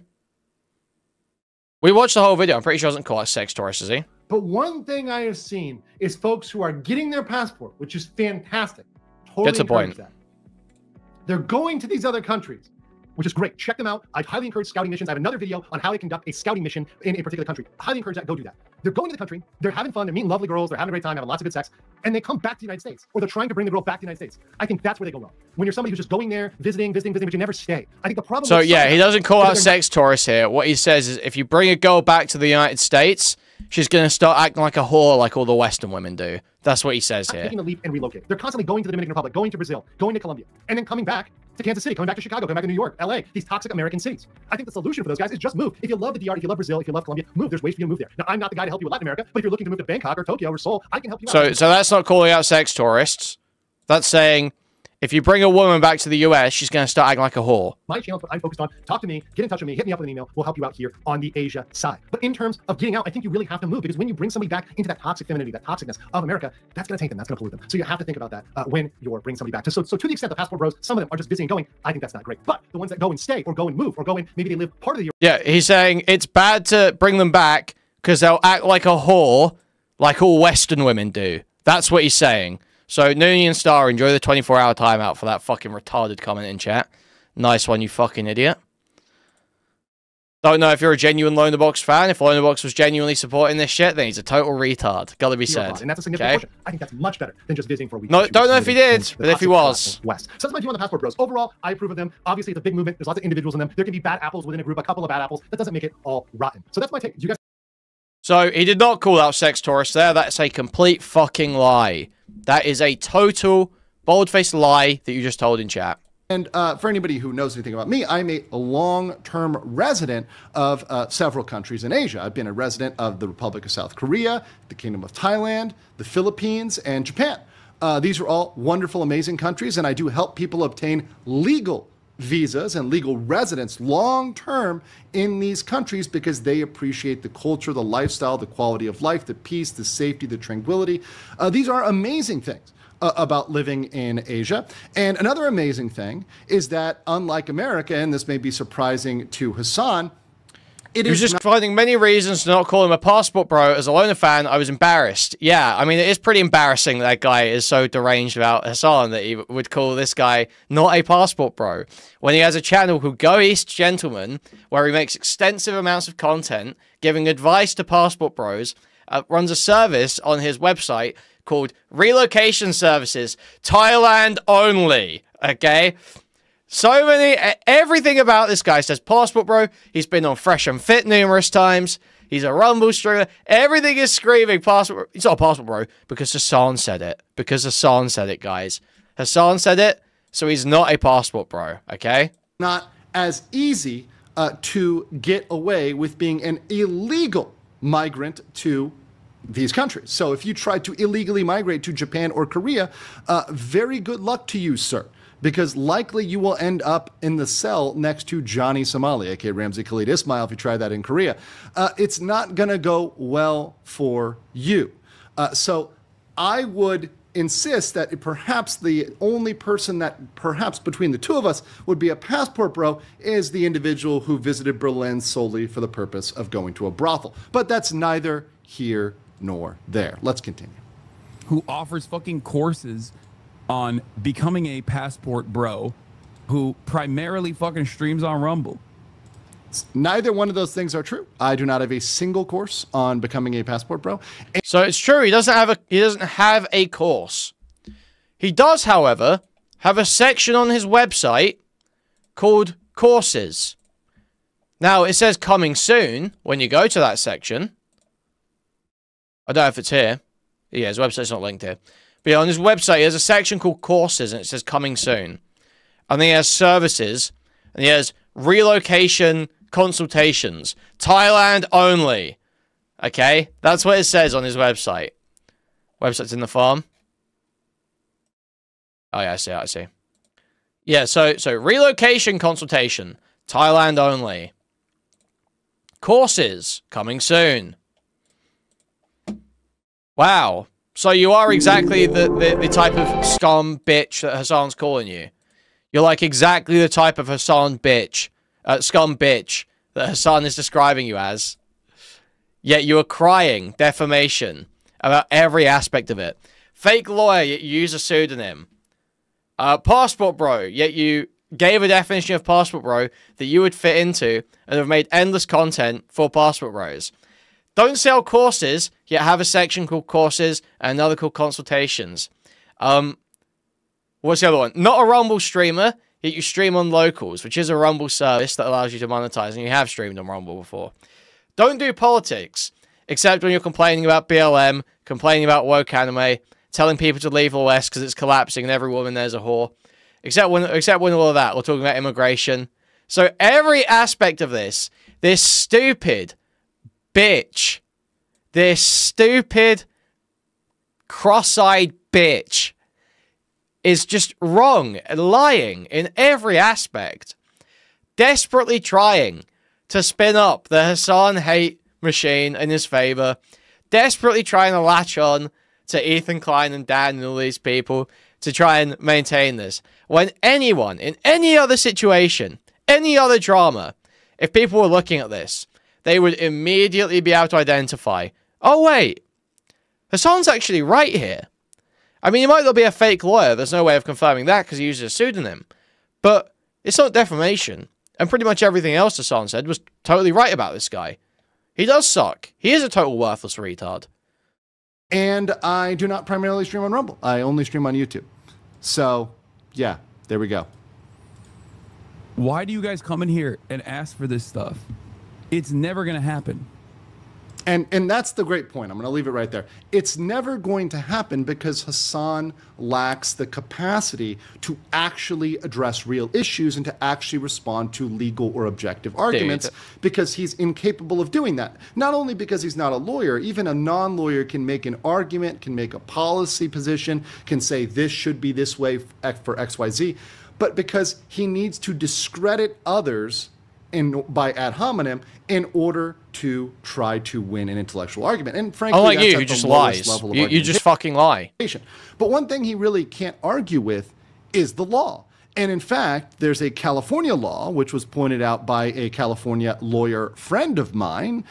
We watched the whole video. I'm pretty sure he doesn't call it sex tourist, is he? But one thing I have seen is folks who are getting their passport, which is fantastic. Totally Get to the point. that. They're going to these other countries, which is great. Check them out. I highly encourage scouting missions. I have another video on how to conduct a scouting mission in a particular country. I highly encourage that. Go do that. They're going to the country. They're having fun. They're meeting lovely girls. They're having a great time, having lots of good sex. And they come back to the United States. Or they're trying to bring the girl back to the United States. I think that's where they go wrong. When you're somebody who's just going there, visiting, but you never stay. I think the problem So with yeah, he doesn't call out is sex tourists here. What he says is if you bring a girl back to the United States, she's going to start acting like a whore like all the Western women do. That's what he says here. taking the leap and relocate. They're constantly going to the Dominican Republic, going to Brazil, going to Colombia, and then coming back to Kansas City, coming back to Chicago, coming back to New York, LA, these toxic American cities. I think the solution for those guys is just move. If you love the DR, if you love Brazil, if you love Colombia, move. There's ways for you to move there. Now, I'm not the guy to help you with Latin America, but if you're looking to move to Bangkok or Tokyo or Seoul, I can help you out. So that's not calling out sex tourists. That's saying if you bring a woman back to the US, she's going to start acting like a whore. My channel, I'm focused on, talk to me, get in touch with me, hit me up with an email. We'll help you out here on the Asia side. But in terms of getting out, I think you really have to move because when you bring somebody back into that toxic femininity, that toxicness of America, that's going to taint them, that's going to pollute them. So you have to think about that when you're bringing somebody back. So to the extent the passport bros, some of them are just visiting and going, I think that's not great. But the ones that go and stay or go and move or go and maybe they live part of the year. Yeah, he's saying it's bad to bring them back because they'll act like a whore like all Western women do. That's what he's saying. So, Noonian Star, enjoy the 24-hour timeout for that fucking retarded comment in chat. Nice one, you fucking idiot. Don't know if you're a genuine Lonerbox fan. If Lonerbox was genuinely supporting this shit, then he's a total retard. Gotta be said. And that's a significant portion. I think that's much better than just visiting for a week. No, don't know if he did, but if he was. West. So that's my view on the passport bros. Overall, I approve of them. Obviously, it's a big movement. There's lots of individuals in them. There can be bad apples within a group, a couple of bad apples. That doesn't make it all rotten. So that's my take. Do you guys? So, he did not call out sex tourists there. That's a complete fucking lie. That is a total bold-faced lie that you just told in chat. And for anybody who knows anything about me, I'm a long-term resident of several countries in Asia. I've been a resident of the Republic of South Korea, the Kingdom of Thailand, the Philippines, and Japan. These are all wonderful, amazing countries, and I do help people obtain legal visas and legal residence long-term in these countries because they appreciate the culture, the lifestyle, the quality of life, the peace, the safety, the tranquility. These are amazing things about living in Asia. And another amazing thing is that unlike America, and this may be surprising to Hasan, It He was is just finding many reasons to not call him a passport bro. As a loner fan, I was embarrassed. Yeah, I mean, it is pretty embarrassing that guy is so deranged about Hasan that he would call this guy not a passport bro. When he has a channel called Go East Gentleman, where he makes extensive amounts of content, giving advice to passport bros, runs a service on his website called Relocation Services, Thailand Only, okay? So many, everything about this guy says passport bro. He's been on Fresh and Fit numerous times. He's a Rumble streamer. Everything is screaming passport. He's not a passport bro because Hasan said it. Because Hasan said it, guys. Hasan said it, so he's not a passport bro, okay? not as easy to get away with being an illegal migrant to these countries. So if you try to illegally migrate to Japan or Korea, very good luck to you, sir. Because likely you will end up in the cell next to Johnny Somali, aka Ramzi Khalid Ismail, if you try that in Korea. It's not going to go well for you. So I would insist that perhaps the only person that perhaps between the two of us would be a passport bro is the individual who visited Berlin solely for the purpose of going to a brothel. But that's neither here nor there. Let's continue. Who offers fucking courses on becoming a passport bro, who primarily fucking streams on Rumble. Neither one of those things are true. I do not have a single course on becoming a passport bro. So it's true, he doesn't have a course. He does, however, have a section on his website called courses. Now it says coming soon when you go to that section. I don't know if it's here. Yeah, his website's not linked here. But yeah, on his website, he has a section called courses, and it says coming soon. And then he has services, and he has relocation consultations, Thailand only. Okay, that's what it says on his website. Website's in the farm. Oh yeah, I see. Yeah, so relocation consultation, Thailand only. Courses coming soon. Wow. So you are exactly the type of scum bitch that Hasan's calling you. You're like exactly the type of scum bitch that Hasan is describing you as. Yet you are crying defamation about every aspect of it. Fake lawyer, yet you use a pseudonym. Passport bro, yet you gave a definition of passport bro that you would fit into and have made endless content for passport bros. Don't sell courses, yet have a section called courses and another called consultations. What's the other one? Not a Rumble streamer, yet you stream on Locals, which is a Rumble service that allows you to monetize, and you have streamed on Rumble before. Don't do politics, except when you're complaining about BLM, complaining about woke anime, telling people to leave the West because it's collapsing and every woman there's a whore. Except when all of that, we're talking about immigration. So every aspect of this stupid bitch, this stupid cross-eyed bitch is just wrong and lying in every aspect. Desperately trying to spin up the Hasan hate machine in his favor. Desperately trying to latch on to Ethan Klein and Dan and all these people to try and maintain this. When anyone, in any other situation, any other drama, if people were looking at this, they would immediately be able to identify, oh wait, Hasan's actually right here. I mean, he might not be a fake lawyer, there's no way of confirming that because he uses a pseudonym. But it's not defamation. And pretty much everything else Hasan said was totally right about this guy. He does suck. He is a total worthless retard. And I do not primarily stream on Rumble. I only stream on YouTube. So, yeah, there we go. Why do you guys come in here and ask for this stuff? It's never going to happen. And that's the great point. I'm going to leave it right there. It's never going to happen because Hasan lacks the capacity to actually address real issues and to actually respond to legal or objective arguments because he's incapable of doing that. Not only because he's not a lawyer, even a non-lawyer can make an argument, can make a policy position, can say this should be this way for XYZ, but because he needs to discredit others by ad hominem in order to try to win an intellectual argument. And frankly, unlike that's you, at who the just lowest lies. level of You just fucking lie. But one thing he really can't argue with is the law. And in fact, there's a California law, which was pointed out by a California lawyer friend of mine,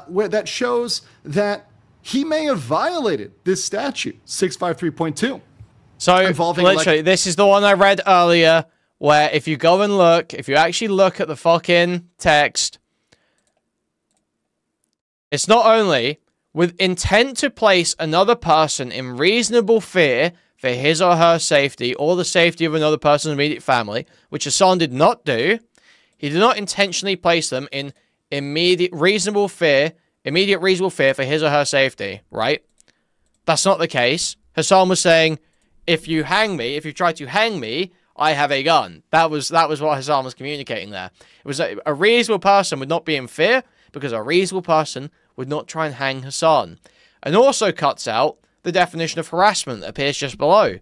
where that shows that he may have violated this statute, 653.2. So, literally, this is the one I read earlier, where if you go and look, if you actually look at the fucking text, it's not only with intent to place another person in reasonable fear for his or her safety or the safety of another person's immediate family, which Hasan did not do. He did not intentionally place them in immediate reasonable fear for his or her safety, right? That's not the case. Hasan was saying, if you hang me, if you try to hang me, I have a gun. That was what Hasan was communicating there. It was a reasonable person would not be in fear because a reasonable person would not try and hang Hasan. And also cuts out the definition of harassment that appears just below.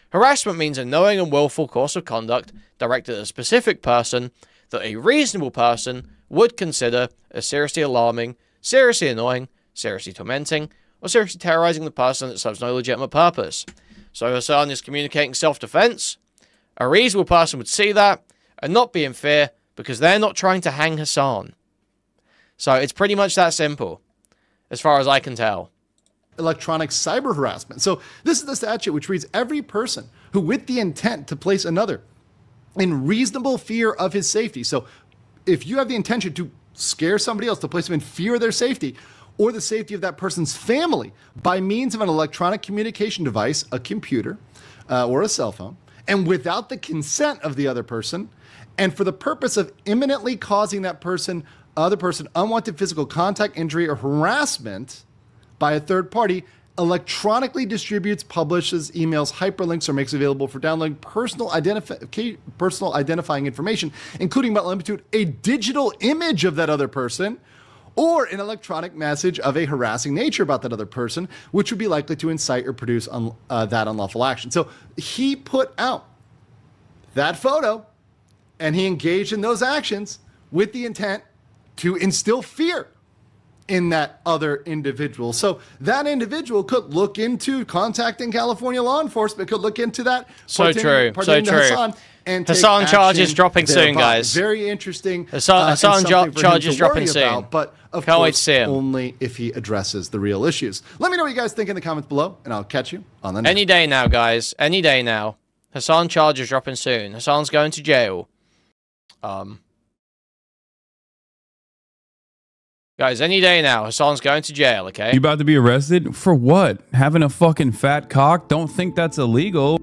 Harassment means a knowing and willful course of conduct directed at a specific person that a reasonable person would consider as seriously alarming, seriously annoying, seriously tormenting, or seriously terrorizing the person that serves no legitimate purpose. So Hasan is communicating self-defense. A reasonable person would see that and not be in fear because they're not trying to hang Hasan. So it's pretty much that simple, as far as I can tell. Electronic cyber harassment. So this is the statute which reads, every person who with the intent to place another in reasonable fear of his safety. So if you have the intention to scare somebody else, to place them in fear of their safety or the safety of that person's family by means of an electronic communication device, a computer or a cell phone, and without the consent of the other person, and for the purpose of imminently causing that other person unwanted physical contact, injury, or harassment by a third party, electronically distributes, publishes, emails, hyperlinks, or makes available for downloading personal identifying information, including but limited to a digital image of that other person or an electronic message of a harassing nature about that other person, which would be likely to incite or produce that unlawful action. So he put out that photo and he engaged in those actions with the intent to instill fear in that other individual. So that individual could look into contacting California law enforcement, could look into that. So true. Hasan, and Hasan charges dropping soon, guys. Very interesting. Hasan charges dropping soon. But of Can't wait to course, see him. only if he addresses the real issues. Let me know what you guys think in the comments below, and I'll catch you on the next. Any day now, guys. Any day now. Hasan charges dropping soon. Hasan's going to jail. Guys, any day now, Hasan's going to jail, okay? You about to be arrested? For what? Having a fucking fat cock? Don't think that's illegal.